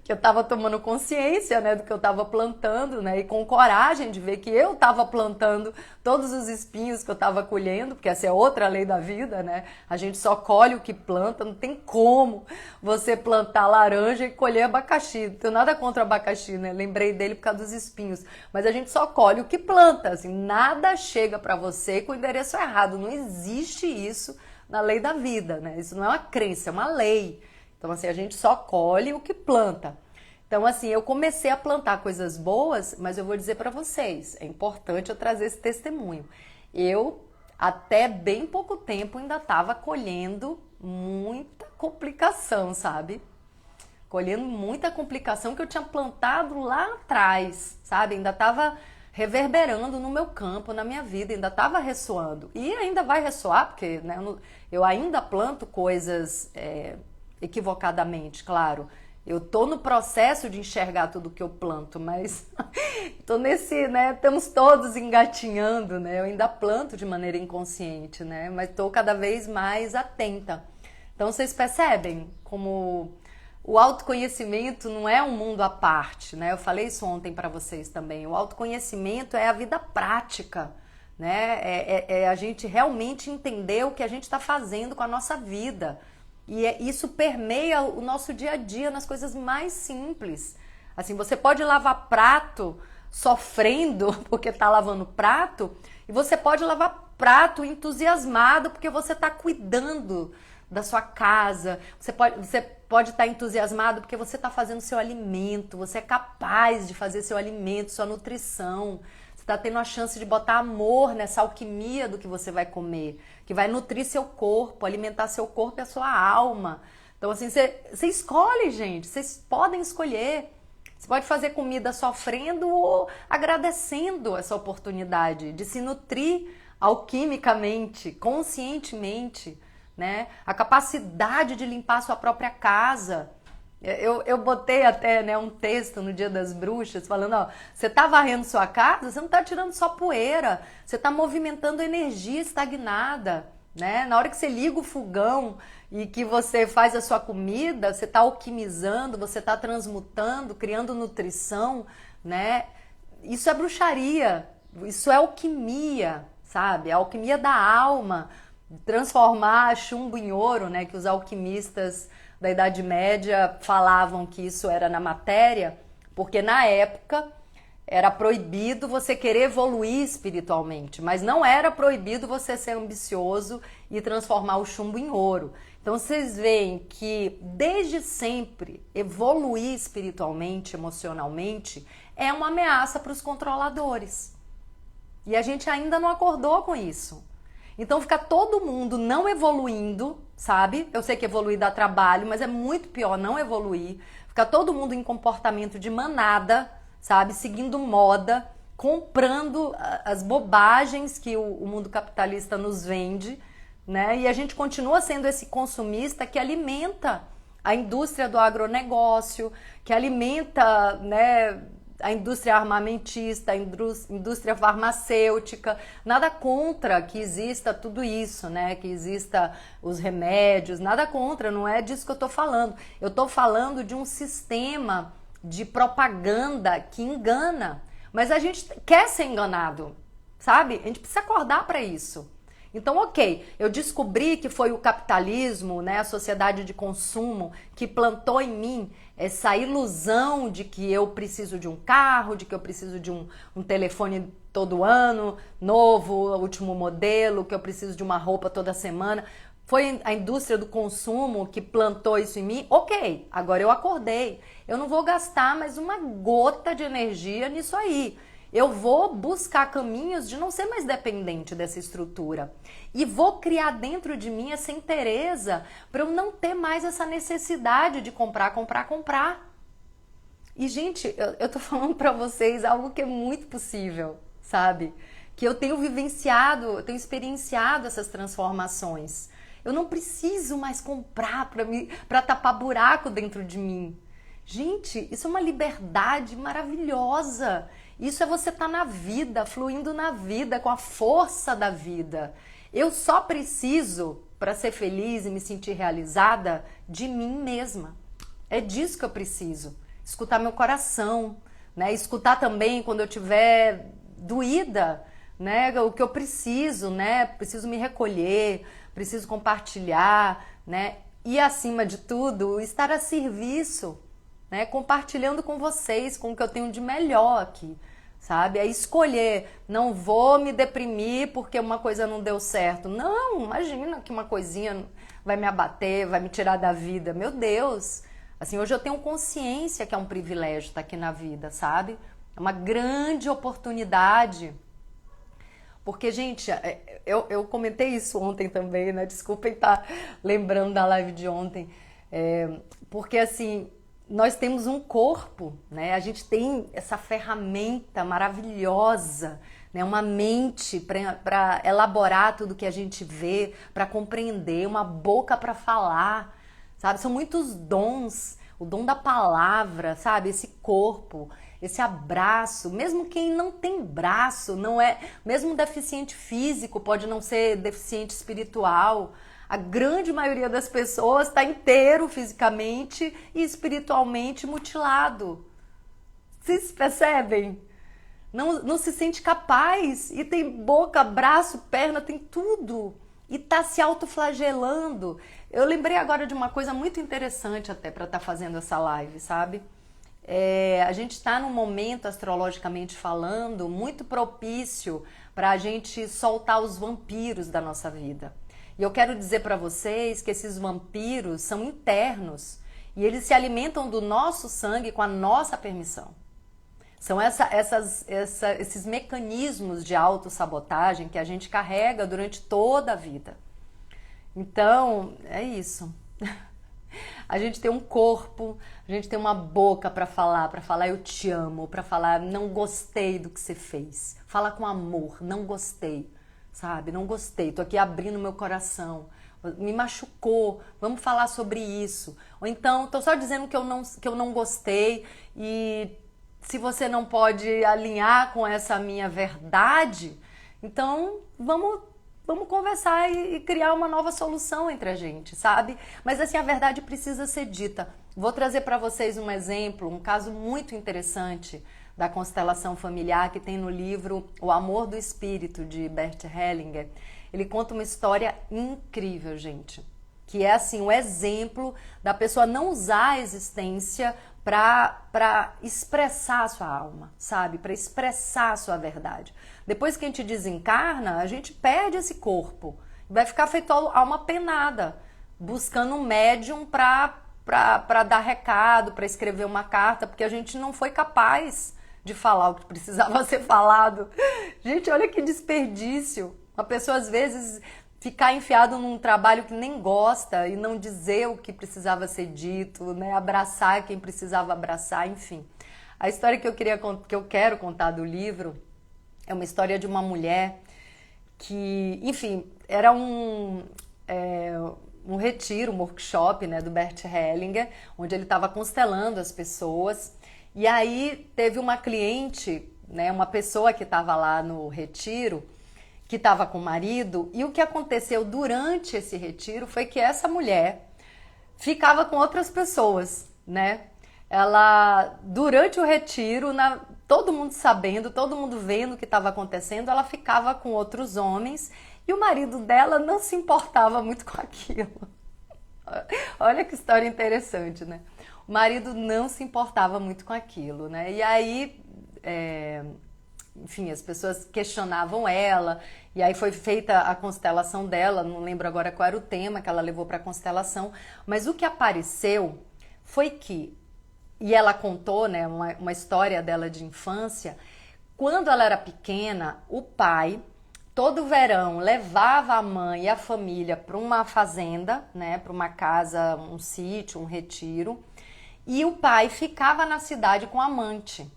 Que eu tava tomando consciência, né, do que eu tava plantando, né, e com coragem de ver que eu tava plantando todos os espinhos que eu tava colhendo, porque essa é outra lei da vida, né, a gente só colhe o que planta, não tem como você plantar laranja e colher abacaxi, não tenho nada contra abacaxi, né, lembrei dele por causa dos espinhos, mas a gente só colhe o que planta, assim, nada chega pra você com o endereço errado, não existe isso na lei da vida, né, isso não é uma crença, é uma lei. Então, assim, a gente só colhe o que planta. Então, assim, eu comecei a plantar coisas boas, mas eu vou dizer para vocês, é importante eu trazer esse testemunho. Eu, até bem pouco tempo, ainda estava colhendo muita complicação, sabe? Colhendo muita complicação que eu tinha plantado lá atrás, sabe? Ainda estava reverberando no meu campo, na minha vida, ainda estava ressoando. E ainda vai ressoar, porque né, eu ainda planto coisas... equivocadamente, claro. Eu tô no processo de enxergar tudo que eu planto, mas tô nesse, né, estamos todos engatinhando, né? Eu ainda planto de maneira inconsciente, né? Mas tô cada vez mais atenta. Então vocês percebem como o autoconhecimento não é um mundo à parte, né? Eu falei isso ontem para vocês também. O autoconhecimento é a vida prática, né? É a gente realmente entender o que a gente está fazendo com a nossa vida. E isso permeia o nosso dia a dia nas coisas mais simples. Assim, você pode lavar prato sofrendo porque está lavando prato, e você pode lavar prato entusiasmado porque você está cuidando da sua casa. Você pode estar entusiasmado porque você está fazendo seu alimento, você é capaz de fazer seu alimento, sua nutrição. Você está tendo a chance de botar amor nessa alquimia do que você vai comer, que vai nutrir seu corpo, alimentar seu corpo e a sua alma. Então, assim, você escolhe, gente. Vocês podem escolher. Você pode fazer comida sofrendo ou agradecendo essa oportunidade de se nutrir alquimicamente, conscientemente, né? A capacidade de limpar a sua própria casa. Eu botei até, né, um texto no Dia das Bruxas falando, ó, você tá varrendo sua casa, você não tá tirando só poeira, você tá movimentando energia estagnada, né? Na hora que você liga o fogão e que você faz a sua comida, você está alquimizando, você está transmutando, criando nutrição, né? Isso é bruxaria, isso é alquimia, sabe? A alquimia da alma, transformar chumbo em ouro, né? Que os alquimistas da Idade Média falavam que isso era na matéria, porque na época era proibido você querer evoluir espiritualmente, mas não era proibido você ser ambicioso e transformar o chumbo em ouro. Então vocês veem que desde sempre evoluir espiritualmente, emocionalmente, é uma ameaça para os controladores. E a gente ainda não acordou com isso. Então fica todo mundo não evoluindo, sabe? Eu sei que evoluir dá trabalho, mas é muito pior não evoluir. Fica todo mundo em comportamento de manada, sabe? Seguindo moda, comprando as bobagens que o mundo capitalista nos vende, né? E a gente continua sendo esse consumista que alimenta a indústria do agronegócio, que alimenta, né, a indústria armamentista, a indústria farmacêutica. Nada contra que exista tudo isso, né? Que exista os remédios, nada contra, não é disso que eu tô falando. Eu tô falando de um sistema de propaganda que engana, mas a gente quer ser enganado, sabe? A gente precisa acordar para isso. Então, ok, eu descobri que foi o capitalismo, né, a sociedade de consumo, que plantou em mim essa ilusão de que eu preciso de um carro, de que eu preciso de um telefone todo ano, novo, último modelo, que eu preciso de uma roupa toda semana. Foi a indústria do consumo que plantou isso em mim? Ok, agora eu acordei. Eu não vou gastar mais uma gota de energia nisso aí. Eu vou buscar caminhos de não ser mais dependente dessa estrutura. E vou criar dentro de mim essa inteireza para eu não ter mais essa necessidade de comprar. E, gente, eu tô falando para vocês algo que é muito possível, sabe? Que eu tenho vivenciado, eu tenho experienciado essas transformações. Eu não preciso mais comprar para tapar buraco dentro de mim. Gente, isso é uma liberdade maravilhosa. Isso é você estar na vida, fluindo na vida, com a força da vida. Eu só preciso, para ser feliz e me sentir realizada, de mim mesma. É disso que eu preciso. Escutar meu coração, né? Escutar também quando eu estiver doída, né? O que eu preciso, né? Preciso me recolher, preciso compartilhar, né? E acima de tudo, estar a serviço, né? Compartilhando com vocês, com o que eu tenho de melhor aqui, sabe? É escolher, não vou me deprimir porque uma coisa não deu certo. Não, imagina que uma coisinha vai me abater, vai me tirar da vida. Meu Deus! Assim, hoje eu tenho consciência que é um privilégio estar aqui na vida, sabe? É uma grande oportunidade. Porque, gente, eu comentei isso ontem também, né? Desculpem estar lembrando da live de ontem. Porque, assim, nós temos um corpo, né? A gente tem essa ferramenta maravilhosa, né? Uma mente para elaborar tudo que a gente vê, para compreender, uma boca para falar, sabe? São muitos dons, o dom da palavra, sabe? Esse corpo, esse abraço, mesmo quem não tem braço, não é, mesmo deficiente físico, pode não ser deficiente espiritual. A grande maioria das pessoas está inteiro fisicamente e espiritualmente mutilado. Vocês percebem? Não se sente capaz e tem boca, braço, perna, tem tudo. E está se autoflagelando. Eu lembrei agora de uma coisa muito interessante até para estar fazendo essa live, sabe? A gente está num momento, astrologicamente falando, muito propício para a gente soltar os vampiros da nossa vida. E eu quero dizer para vocês que esses vampiros são internos e eles se alimentam do nosso sangue com a nossa permissão. São esses mecanismos de autossabotagem que a gente carrega durante toda a vida. Então, é isso. A gente tem um corpo, a gente tem uma boca para falar eu te amo, para falar não gostei do que você fez. Fala com amor, não gostei, sabe? Não gostei, tô aqui abrindo meu coração, me machucou, vamos falar sobre isso. Ou então, tô só dizendo que eu não gostei e se você não pode alinhar com essa minha verdade, então vamos vamos conversar e criar uma nova solução entre a gente, sabe? Mas assim, a verdade precisa ser dita. Vou trazer para vocês um exemplo, um caso muito interessante da constelação familiar que tem no livro O Amor do Espírito, de Bert Hellinger. Ele conta uma história incrível, gente, que é assim, um exemplo da pessoa não usar a existência para expressar a sua alma, sabe? Para expressar a sua verdade. Depois que a gente desencarna, a gente perde esse corpo. Vai ficar feito alma penada, buscando um médium para dar recado, para escrever uma carta, porque a gente não foi capaz de falar o que precisava ser falado. Gente, olha que desperdício. Uma pessoa, às vezes, ficar enfiado num trabalho que nem gosta e não dizer o que precisava ser dito, né? Abraçar quem precisava abraçar, enfim. A história que eu quero contar do livro é uma história de uma mulher que, enfim, era um retiro, um workshop, né, do Bert Hellinger, onde ele estava constelando as pessoas. E aí teve uma cliente, né, uma pessoa que estava lá no retiro, que estava com o marido, e o que aconteceu durante esse retiro foi que essa mulher ficava com outras pessoas, né? Ela, durante o retiro, todo mundo sabendo, todo mundo vendo o que estava acontecendo, ela ficava com outros homens e o marido dela não se importava muito com aquilo. Olha que história interessante, né? O marido não se importava muito com aquilo, né? E aí, enfim, as pessoas questionavam ela, e aí foi feita a constelação dela, não lembro agora qual era o tema que ela levou para a constelação, mas o que apareceu foi que, e ela contou, né, uma história dela de infância, quando ela era pequena, o pai, todo verão, levava a mãe e a família para uma fazenda, né, para uma casa, um sítio, um retiro, e o pai ficava na cidade com a amante.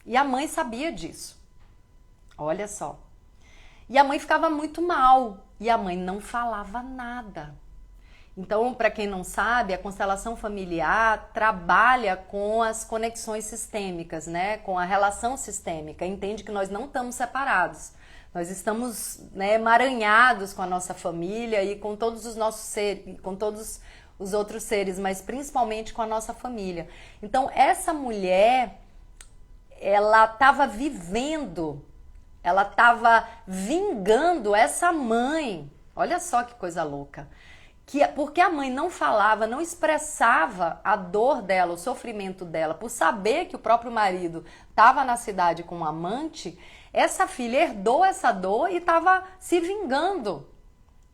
E a mãe sabia disso. Olha só. E a mãe ficava muito mal. E a mãe não falava nada. Então, para quem não sabe, a constelação familiar trabalha com as conexões sistêmicas, né? Com a relação sistêmica. Entende que nós não estamos separados. Nós estamos, né, emaranhados com a nossa família e com todos os nossos seres, com todos os outros seres, mas principalmente com a nossa família. Então, essa mulher, ela estava vivendo, ela estava vingando essa mãe. Olha só que coisa louca. Porque a mãe não falava, não expressava a dor dela, o sofrimento dela, por saber que o próprio marido estava na cidade com um amante, essa filha herdou essa dor e estava se vingando.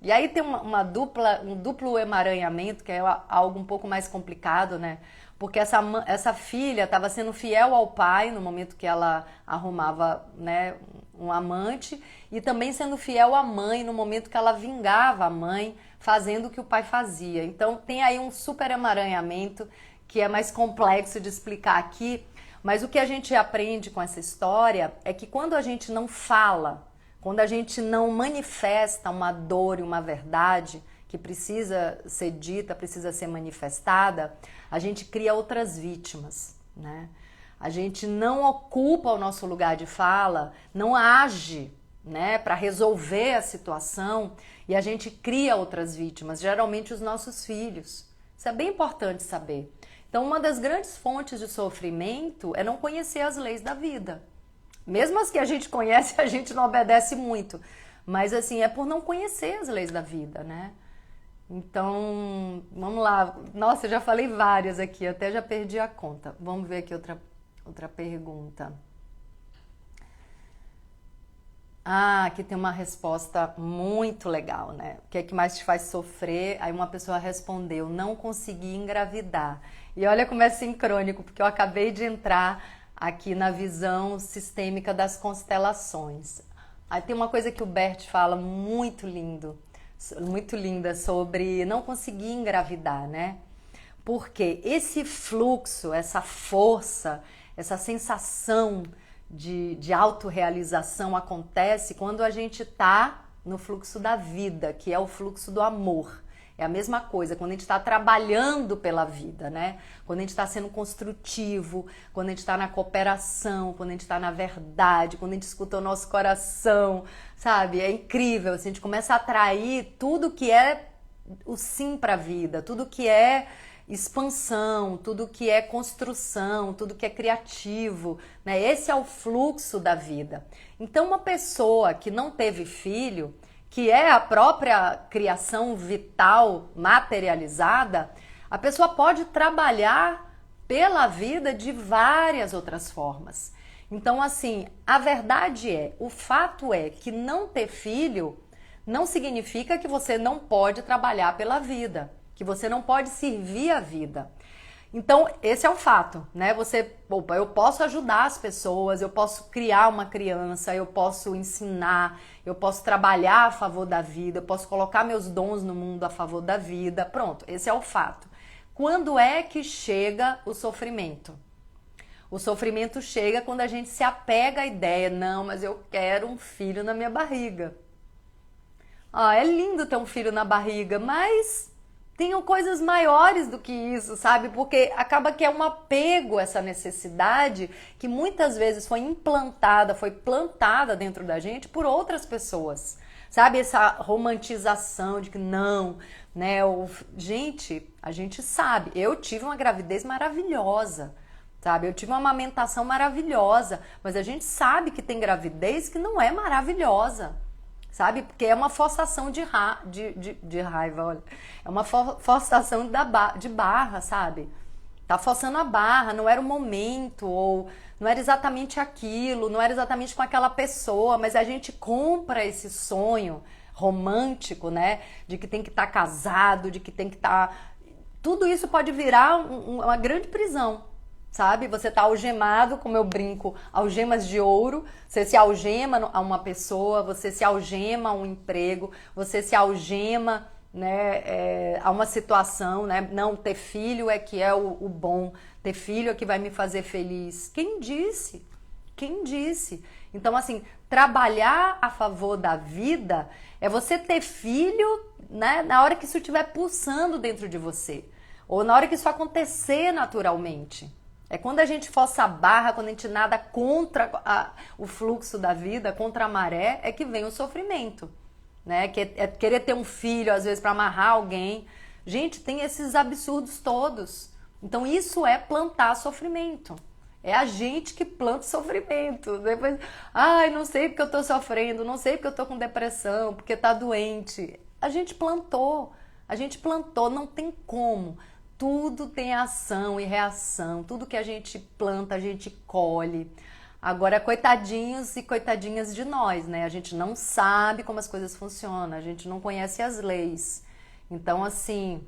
E aí tem um duplo emaranhamento, que é algo um pouco mais complicado, né? Porque essa filha estava sendo fiel ao pai no momento que ela arrumava, né, um amante, e também sendo fiel à mãe no momento que ela vingava a mãe, fazendo o que o pai fazia. Então tem aí um super emaranhamento que é mais complexo de explicar aqui, mas o que a gente aprende com essa história é que quando a gente não fala, quando a gente não manifesta uma dor e uma verdade que precisa ser dita, precisa ser manifestada, a gente cria outras vítimas, né? A gente não ocupa o nosso lugar de fala, não age, né, para resolver a situação, e a gente cria outras vítimas, geralmente os nossos filhos. Isso é bem importante saber. Então, uma das grandes fontes de sofrimento é não conhecer as leis da vida. Mesmo as que a gente conhece, a gente não obedece muito. Mas, assim, é por não conhecer as leis da vida, né? Então, vamos lá. Nossa, eu já falei várias aqui, até já perdi a conta. Vamos ver aqui outra pergunta. Ah, aqui tem uma resposta muito legal, né? O que é que mais te faz sofrer? Aí uma pessoa respondeu, não consegui engravidar. E olha como é sincrônico, porque eu acabei de entrar aqui na visão sistêmica das constelações. Aí tem uma coisa que o Bert fala muito linda sobre não conseguir engravidar, né? Porque esse fluxo, essa força, essa sensação de autorrealização acontece quando a gente está no fluxo da vida, que é o fluxo do amor. É a mesma coisa quando a gente está trabalhando pela vida, né? Quando a gente está sendo construtivo, quando a gente está na cooperação, quando a gente está na verdade, quando a gente escuta o nosso coração, sabe? É incrível, assim, a gente começa a atrair tudo que é o sim para a vida, tudo que é expansão, tudo que é construção, tudo que é criativo, né? Esse é o fluxo da vida. Então, uma pessoa que não teve filho, que é a própria criação vital materializada, a pessoa pode trabalhar pela vida de várias outras formas. Então, assim, a verdade é, o fato é que não ter filho não significa que você não pode trabalhar pela vida, que você não pode servir a vida. Então, esse é o fato, né? Eu posso ajudar as pessoas, eu posso criar uma criança, eu posso ensinar, eu posso trabalhar a favor da vida, eu posso colocar meus dons no mundo a favor da vida. Pronto, esse é o fato. Quando é que chega o sofrimento? O sofrimento chega quando a gente se apega à ideia, não, mas eu quero um filho na minha barriga. Ah, é lindo ter um filho na barriga, mas tenham coisas maiores do que isso, sabe? Porque acaba que é um apego essa necessidade que muitas vezes foi implantada, foi plantada dentro da gente por outras pessoas. Sabe? Essa romantização de que não, né? Gente, a gente sabe, eu tive uma gravidez maravilhosa, sabe? Eu tive uma amamentação maravilhosa, mas a gente sabe que tem gravidez que não é maravilhosa. Sabe? Porque é uma forçação de raiva, olha. É uma forçação de barra, sabe? Tá forçando a barra, não era o momento, ou não era exatamente aquilo, não era exatamente com aquela pessoa, mas a gente compra esse sonho romântico, né? De que tem que estar casado, de que tem que estar... Tudo isso pode virar uma grande prisão. Sabe? Você tá algemado, como eu brinco, algemas de ouro, você se algema a uma pessoa, você se algema a um emprego, você se algema, né, a uma situação, né? Não, ter filho é que é o bom, ter filho é que vai me fazer feliz. Quem disse? Quem disse? Então, assim, trabalhar a favor da vida é você ter filho, né, na hora que isso estiver pulsando dentro de você, ou na hora que isso acontecer naturalmente. É quando a gente força a barra, quando a gente nada contra o fluxo da vida, contra a maré, é que vem o sofrimento, né? Que é querer ter um filho, às vezes, para amarrar alguém. Gente, tem esses absurdos todos. Então, isso é plantar sofrimento. É a gente que planta sofrimento. Depois, ai, não sei porque eu tô sofrendo, não sei porque eu tô com depressão, porque tá doente. A gente plantou, não tem como. Tudo tem ação e reação, tudo que a gente planta, a gente colhe. Agora, coitadinhos e coitadinhas de nós, né? A gente não sabe como as coisas funcionam, a gente não conhece as leis. Então, assim,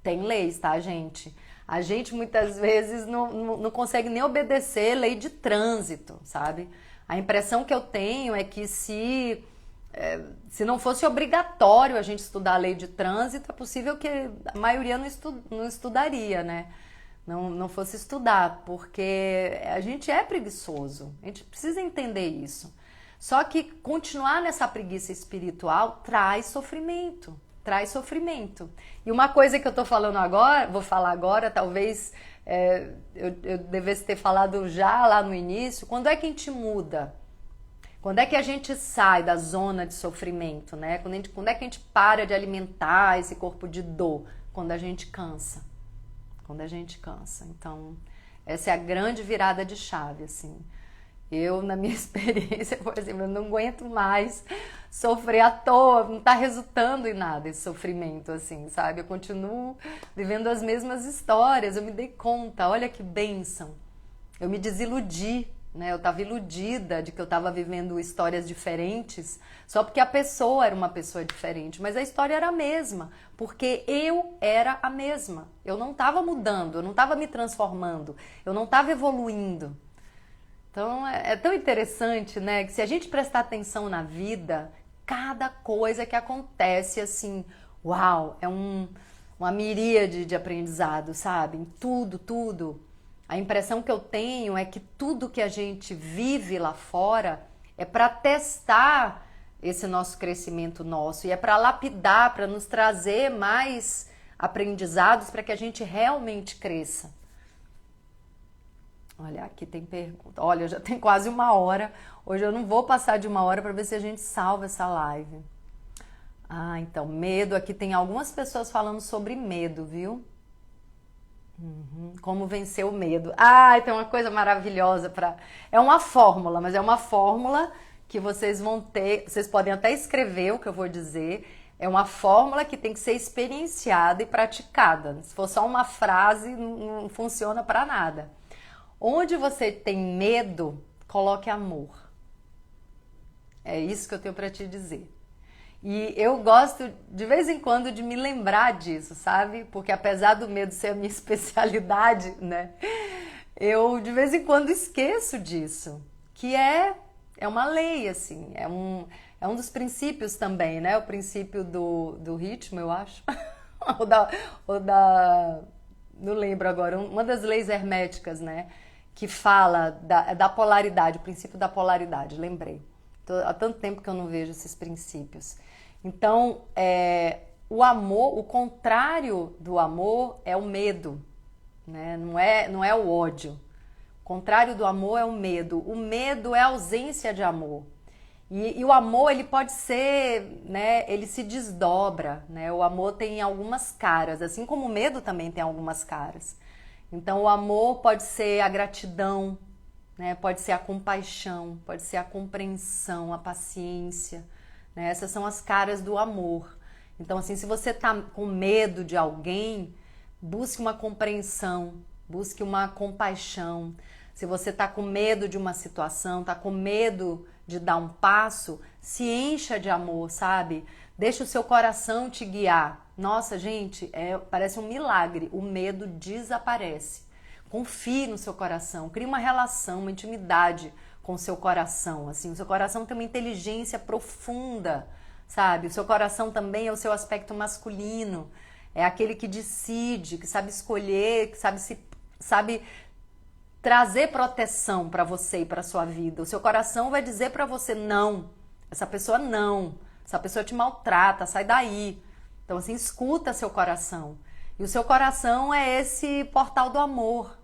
tem leis, tá, gente? A gente muitas vezes não consegue nem obedecer lei de trânsito, sabe? A impressão que eu tenho é que se não fosse obrigatório a gente estudar a lei de trânsito, é possível que a maioria não estudaria, né? Não fosse estudar, porque a gente é preguiçoso, a gente precisa entender isso. Só que continuar nessa preguiça espiritual traz sofrimento, traz sofrimento. E uma coisa que eu tô falando agora, vou falar agora, talvez eu devesse ter falado já lá no início, quando é que a gente muda? Quando é que a gente sai da zona de sofrimento, né? Quando é que a gente para de alimentar esse corpo de dor? Quando a gente cansa. Quando a gente cansa. Então, essa é a grande virada de chave, assim. Eu, na minha experiência, por exemplo, eu não aguento mais sofrer à toa, não tá resultando em nada esse sofrimento, assim, sabe? Eu continuo vivendo as mesmas histórias, eu me dei conta, olha que bênção. Eu me desiludi, né? Eu estava iludida de que eu estava vivendo histórias diferentes só porque a pessoa era uma pessoa diferente, mas a história era a mesma, porque eu era a mesma. Eu não estava mudando, eu não estava me transformando, eu não estava evoluindo. Então é tão interessante, né, que se a gente prestar atenção na vida, cada coisa que acontece, assim, uau, é uma miríade de aprendizado, sabe? Em tudo. A impressão que eu tenho é que tudo que a gente vive lá fora é para testar esse nosso crescimento nosso. E é para lapidar, para nos trazer mais aprendizados para que a gente realmente cresça. Olha, aqui tem pergunta. Olha, já tem quase 1 hora. Hoje eu não vou passar de 1 hora para ver se a gente salva essa live. Ah, então, medo. Aqui tem algumas pessoas falando sobre medo, viu? Como vencer o medo. Ah, tem uma coisa maravilhosa para. É uma fórmula, mas é uma fórmula que vocês vão ter. Vocês podem até escrever o que eu vou dizer. É uma fórmula que tem que ser experienciada e praticada. Se for só uma frase, não funciona para nada. Onde você tem medo, coloque amor. É isso que eu tenho para te dizer. E eu gosto, de vez em quando, de me lembrar disso, sabe? Porque apesar do medo ser a minha especialidade, né? Eu, de vez em quando, esqueço disso. Que é uma lei, assim. É um dos princípios também, né? O princípio do ritmo, eu acho. Não lembro agora. Uma das leis herméticas, né? Que fala da polaridade, o princípio da polaridade, lembrei. Há tanto tempo que eu não vejo esses princípios. Então, o amor, o contrário do amor é o medo, né? Não é o ódio. O contrário do amor é o medo. O medo é a ausência de amor. E o amor, ele pode ser, né? Ele se desdobra, né? O amor tem algumas caras, assim como o medo também tem algumas caras. Então, o amor pode ser a gratidão, né? Pode ser a compaixão, pode ser a compreensão, a paciência, né? Essas são as caras do amor. Então, assim, se você tá com medo de alguém, busque uma compreensão, busque uma compaixão. Se você tá com medo de uma situação, tá com medo de dar um passo, se encha de amor, sabe? Deixa o seu coração te guiar. Nossa, gente, parece um milagre. O medo desaparece. Confie no seu coração, crie uma relação, uma intimidade com o seu coração. Assim, o seu coração tem uma inteligência profunda, sabe? O seu coração também é o seu aspecto masculino. É aquele que decide, que sabe escolher, que sabe trazer proteção para você e para sua vida. O seu coração vai dizer para você não. Essa pessoa não. Essa pessoa te maltrata, sai daí. Então, assim, escuta seu coração. E o seu coração é esse portal do amor.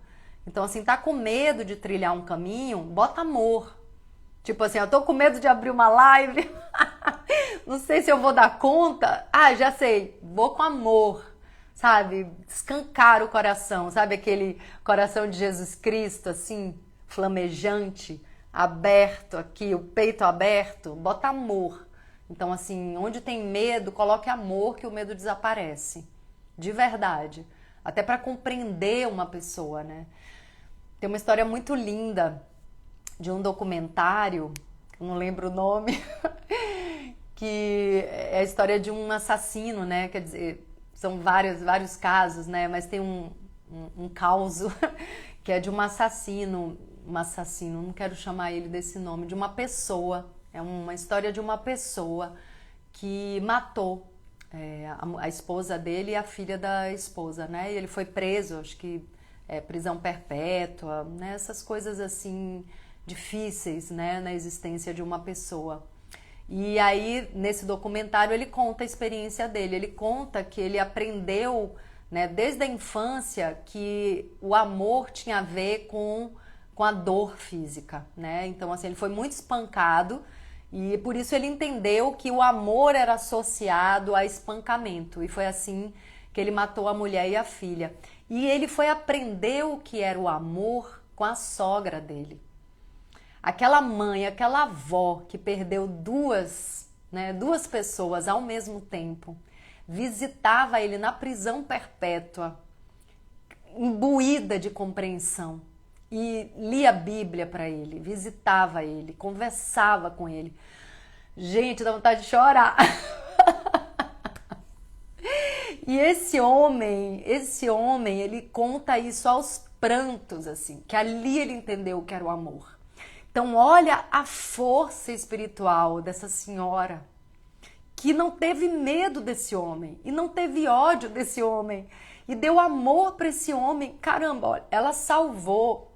Então, assim, tá com medo de trilhar um caminho? Bota amor. Tipo assim, eu tô com medo de abrir uma live. Não sei se eu vou dar conta. Ah, já sei. Vou com amor. Sabe? Escancar o coração. Sabe aquele coração de Jesus Cristo, assim, flamejante, aberto aqui, o peito aberto? Bota amor. Então, assim, onde tem medo, coloque amor que o medo desaparece. De verdade. Até para compreender uma pessoa, né? Tem uma história muito linda de um documentário, não lembro o nome, que é a história de um assassino, né? Quer dizer, são vários casos, né? Mas tem um caso que é de um assassino, não quero chamar ele desse nome, de uma pessoa. É uma história de uma pessoa que matou a esposa dele e a filha da esposa, né? E ele foi preso, acho que prisão perpétua, né? Essas coisas assim difíceis, né? Na existência de uma pessoa. E aí, nesse documentário, ele conta a experiência dele. Ele conta que ele aprendeu, né, desde a infância, que o amor tinha a ver com a dor física, né? Então, assim, ele foi muito espancado. E por isso ele entendeu que o amor era associado a espancamento. E foi assim que ele matou a mulher e a filha. E ele foi aprender o que era o amor com a sogra dele. Aquela mãe, aquela avó que perdeu duas pessoas ao mesmo tempo, visitava ele na prisão perpétua, imbuída de compreensão. E lia a Bíblia para ele, visitava ele, conversava com ele. Gente, dá vontade de chorar. E esse homem, ele conta isso aos prantos, assim, que ali ele entendeu o que era o amor. Então, olha a força espiritual dessa senhora, que não teve medo desse homem, e não teve ódio desse homem, e deu amor para esse homem. Caramba, olha, ela salvou.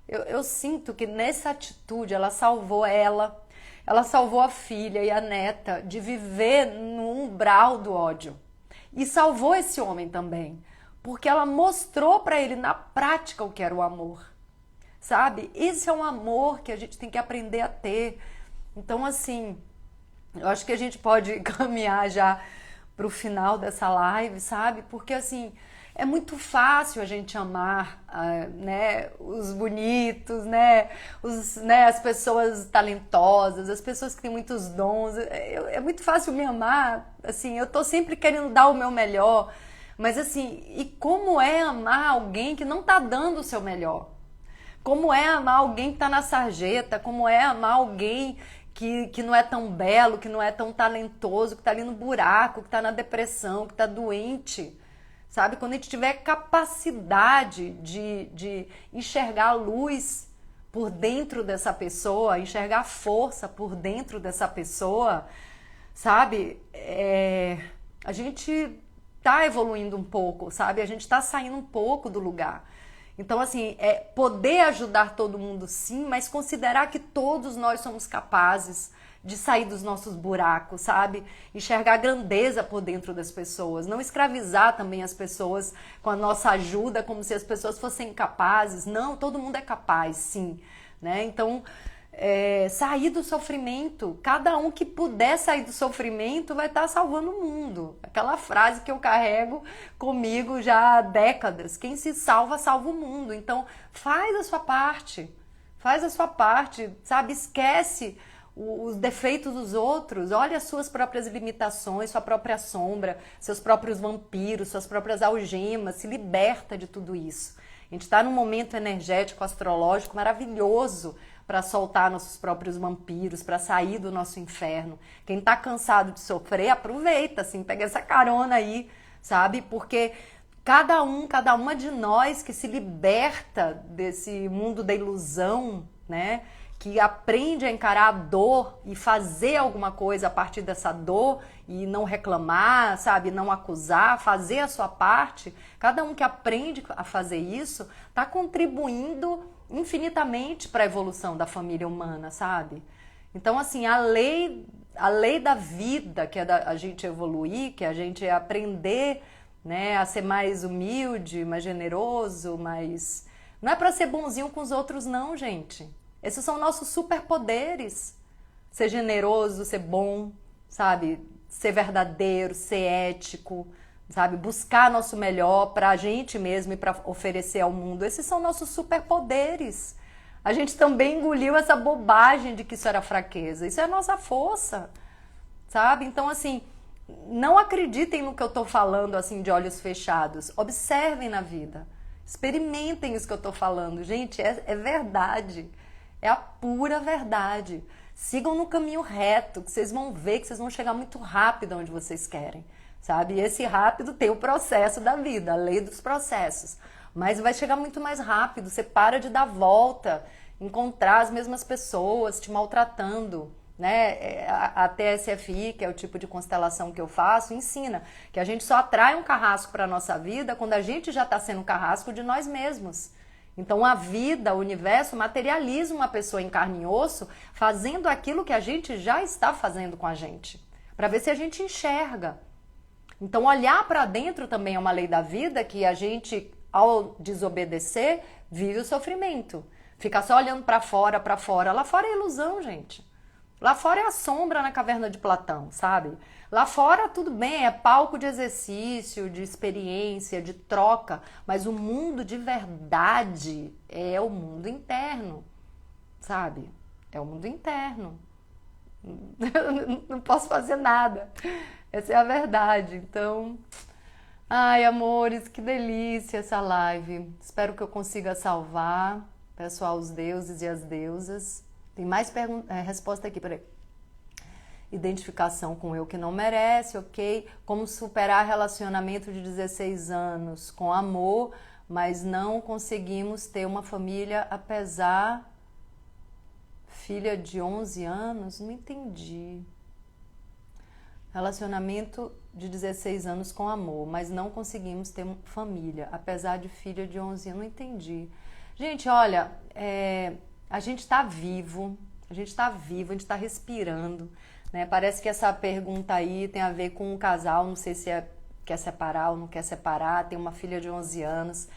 Eu sinto que nessa atitude ela salvou ela, ela salvou a filha e a neta de viver no umbral do ódio. E salvou esse homem também, porque ela mostrou para ele na prática o que era o amor. Sabe? Esse é um amor que a gente tem que aprender a ter. Então, assim, eu acho que a gente pode caminhar já pro final dessa live, sabe? Porque, assim, é muito fácil a gente amar, né, os bonitos, né, as pessoas talentosas, as pessoas que têm muitos dons. É muito fácil me amar, assim, eu tô sempre querendo dar o meu melhor. Mas, assim, e como é amar alguém que não tá dando o seu melhor? Como é amar alguém que está na sarjeta? Como é amar alguém que não é tão belo, que não é tão talentoso, que está ali no buraco, que está na depressão, que está doente? Sabe? Quando a gente tiver capacidade de enxergar a luz por dentro dessa pessoa, enxergar a força por dentro dessa pessoa, sabe? A gente está evoluindo um pouco, sabe? A gente está saindo um pouco do lugar. Então, assim, poder ajudar todo mundo sim, mas considerar que todos nós somos capazes de sair dos nossos buracos, sabe? Enxergar a grandeza por dentro das pessoas. Não escravizar também as pessoas com a nossa ajuda, como se as pessoas fossem incapazes. Não, todo mundo é capaz, sim. Né? Então, sair do sofrimento. Cada um que puder sair do sofrimento vai estar salvando o mundo. Aquela frase que eu carrego comigo já há décadas. Quem se salva, salva o mundo. Então, faz a sua parte. Faz a sua parte, sabe? Esquece os defeitos dos outros. Olha as suas próprias limitações, sua própria sombra, seus próprios vampiros, suas próprias algemas. Se liberta de tudo isso. A gente está num momento energético, astrológico maravilhoso para soltar nossos próprios vampiros, para sair do nosso inferno. Quem tá cansado de sofrer, aproveita, assim, pega essa carona aí, sabe? Porque cada uma de nós que se liberta desse mundo da ilusão, né? Que aprende a encarar a dor e fazer alguma coisa a partir dessa dor e não reclamar, sabe? Não acusar, fazer a sua parte. Cada um que aprende a fazer isso tá contribuindo infinitamente para a evolução da família humana, sabe? Então, assim, a lei da vida, que é a gente evoluir, que é a gente aprender, né, a ser mais humilde, mais generoso, mais... Não é para ser bonzinho com os outros, não, gente. Esses são nossos superpoderes. Ser generoso, ser bom, sabe? Ser verdadeiro, ser ético, sabe? Buscar nosso melhor para a gente mesmo e para oferecer ao mundo. Esses são nossos superpoderes. A gente também engoliu essa bobagem de que isso era fraqueza. Isso é a nossa força, sabe? Então, assim, não acreditem no que eu tô falando, assim, de olhos fechados. Observem na vida. Experimentem isso que eu tô falando. Gente, é verdade. É a pura verdade. Sigam no caminho reto, que vocês vão ver que vocês vão chegar muito rápido onde vocês querem, sabe? E esse rápido tem o processo da vida, a lei dos processos. Mas vai chegar muito mais rápido, você para de dar volta, encontrar as mesmas pessoas te maltratando, né? A TSFI, que é o tipo de constelação que eu faço, ensina que a gente só atrai um carrasco para a nossa vida quando a gente já está sendo carrasco de nós mesmos. Então a vida, o universo materializa uma pessoa em carne e osso fazendo aquilo que a gente já está fazendo com a gente, para ver se a gente enxerga. Então olhar para dentro também é uma lei da vida, que a gente, ao desobedecer, vive o sofrimento. Ficar só olhando para fora, para fora. Lá fora é ilusão, gente. Lá fora é a sombra na caverna de Platão, sabe? Lá fora tudo bem, é palco de exercício, de experiência, de troca, mas o mundo de verdade é o mundo interno, sabe? É o mundo interno. Não posso fazer nada. Essa é a verdade. Então, ai, amores, que delícia essa live. Espero que eu consiga salvar. Peço aos deuses e às deusas. Tem mais resposta aqui, peraí. Identificação com o eu que não merece, ok? Como superar relacionamento de 16 anos com amor, mas não conseguimos ter uma família apesar... Filha de 11 anos? Não entendi. Relacionamento de 16 anos com amor, mas não conseguimos ter família, apesar de filha de 11 anos. Não entendi. Gente, olha, a gente está vivo, a A gente está vivo, a gente está respirando, né? Parece que essa pergunta aí tem a ver com um casal, não sei se quer separar ou não quer separar, tem uma filha de 11 anos.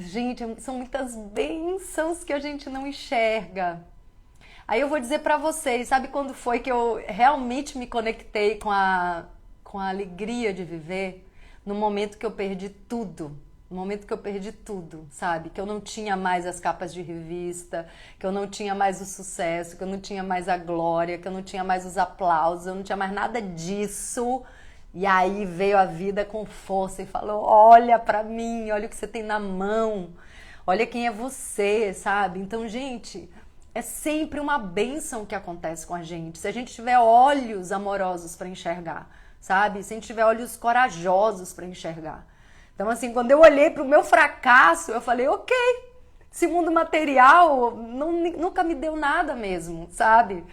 Gente, são muitas bênçãos que a gente não enxerga. Aí eu vou dizer pra vocês, sabe quando foi que eu realmente me conectei com a alegria de viver? No momento que eu perdi tudo. No momento que eu perdi tudo, sabe? Que eu não tinha mais as capas de revista, que eu não tinha mais o sucesso, que eu não tinha mais a glória, que eu não tinha mais os aplausos, eu não tinha mais nada disso. E aí veio a vida com força e falou: olha pra mim, olha o que você tem na mão, olha quem é você, sabe? Então, gente, é sempre uma bênção que acontece com a gente. Se a gente tiver olhos amorosos para enxergar, sabe? Se a gente tiver olhos corajosos para enxergar. Então, assim, quando eu olhei para o meu fracasso, eu falei: ok, esse mundo material nunca me deu nada mesmo, sabe?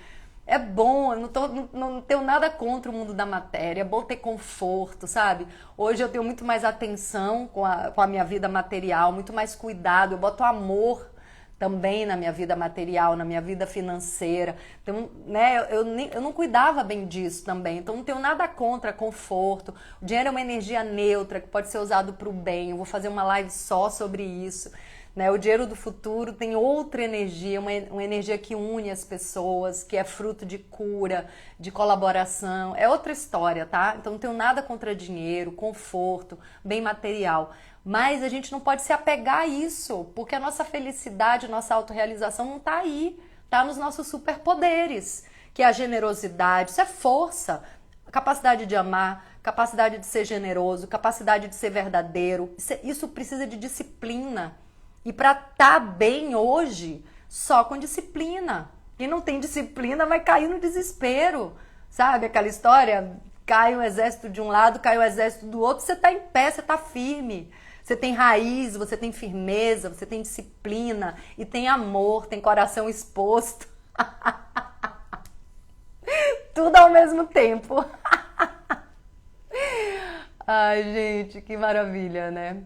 É bom, eu não tenho nada contra o mundo da matéria, é bom ter conforto, sabe? Hoje eu tenho muito mais atenção com a minha vida material, muito mais cuidado, eu boto amor também na minha vida material, na minha vida financeira. Então, né, eu não cuidava bem disso também, então não tenho nada contra conforto. O dinheiro é uma energia neutra que pode ser usado para o bem, eu vou fazer uma live só sobre isso. Né? O dinheiro do futuro tem outra energia, uma energia que une as pessoas, que é fruto de cura, de colaboração. É outra história, tá? Então não tenho nada contra dinheiro, conforto, bem material. Mas a gente não pode se apegar a isso, porque a nossa felicidade, a nossa autorrealização não tá aí. Tá nos nossos superpoderes, que é a generosidade, isso é força, capacidade de amar, capacidade de ser generoso, capacidade de ser verdadeiro. Isso precisa de disciplina. E para estar bem hoje, só com disciplina. Quem não tem disciplina vai cair no desespero. Sabe aquela história? Cai um exército de um lado, cai um exército do outro, você está em pé, você está firme. Você tem raiz, você tem firmeza, você tem disciplina e tem amor, tem coração exposto. Tudo ao mesmo tempo. Ai, gente, que maravilha, né?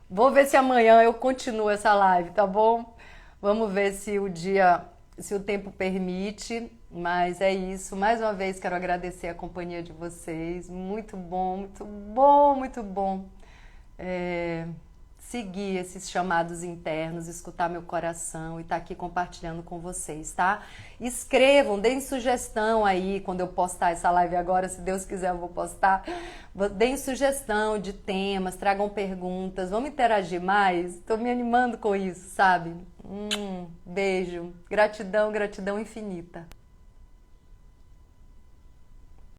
Vou ver se amanhã eu continuo essa live, tá bom? Vamos ver se se o tempo permite, mas é isso. Mais uma vez quero agradecer a companhia de vocês. Muito bom, muito bom, muito bom. Seguir esses chamados internos, escutar meu coração e estar aqui compartilhando com vocês, tá? Escrevam, deem sugestão aí quando eu postar essa live agora, se Deus quiser eu vou postar. Deem sugestão de temas, tragam perguntas, vamos interagir mais? Estou me animando com isso, sabe? Beijo, gratidão, gratidão infinita.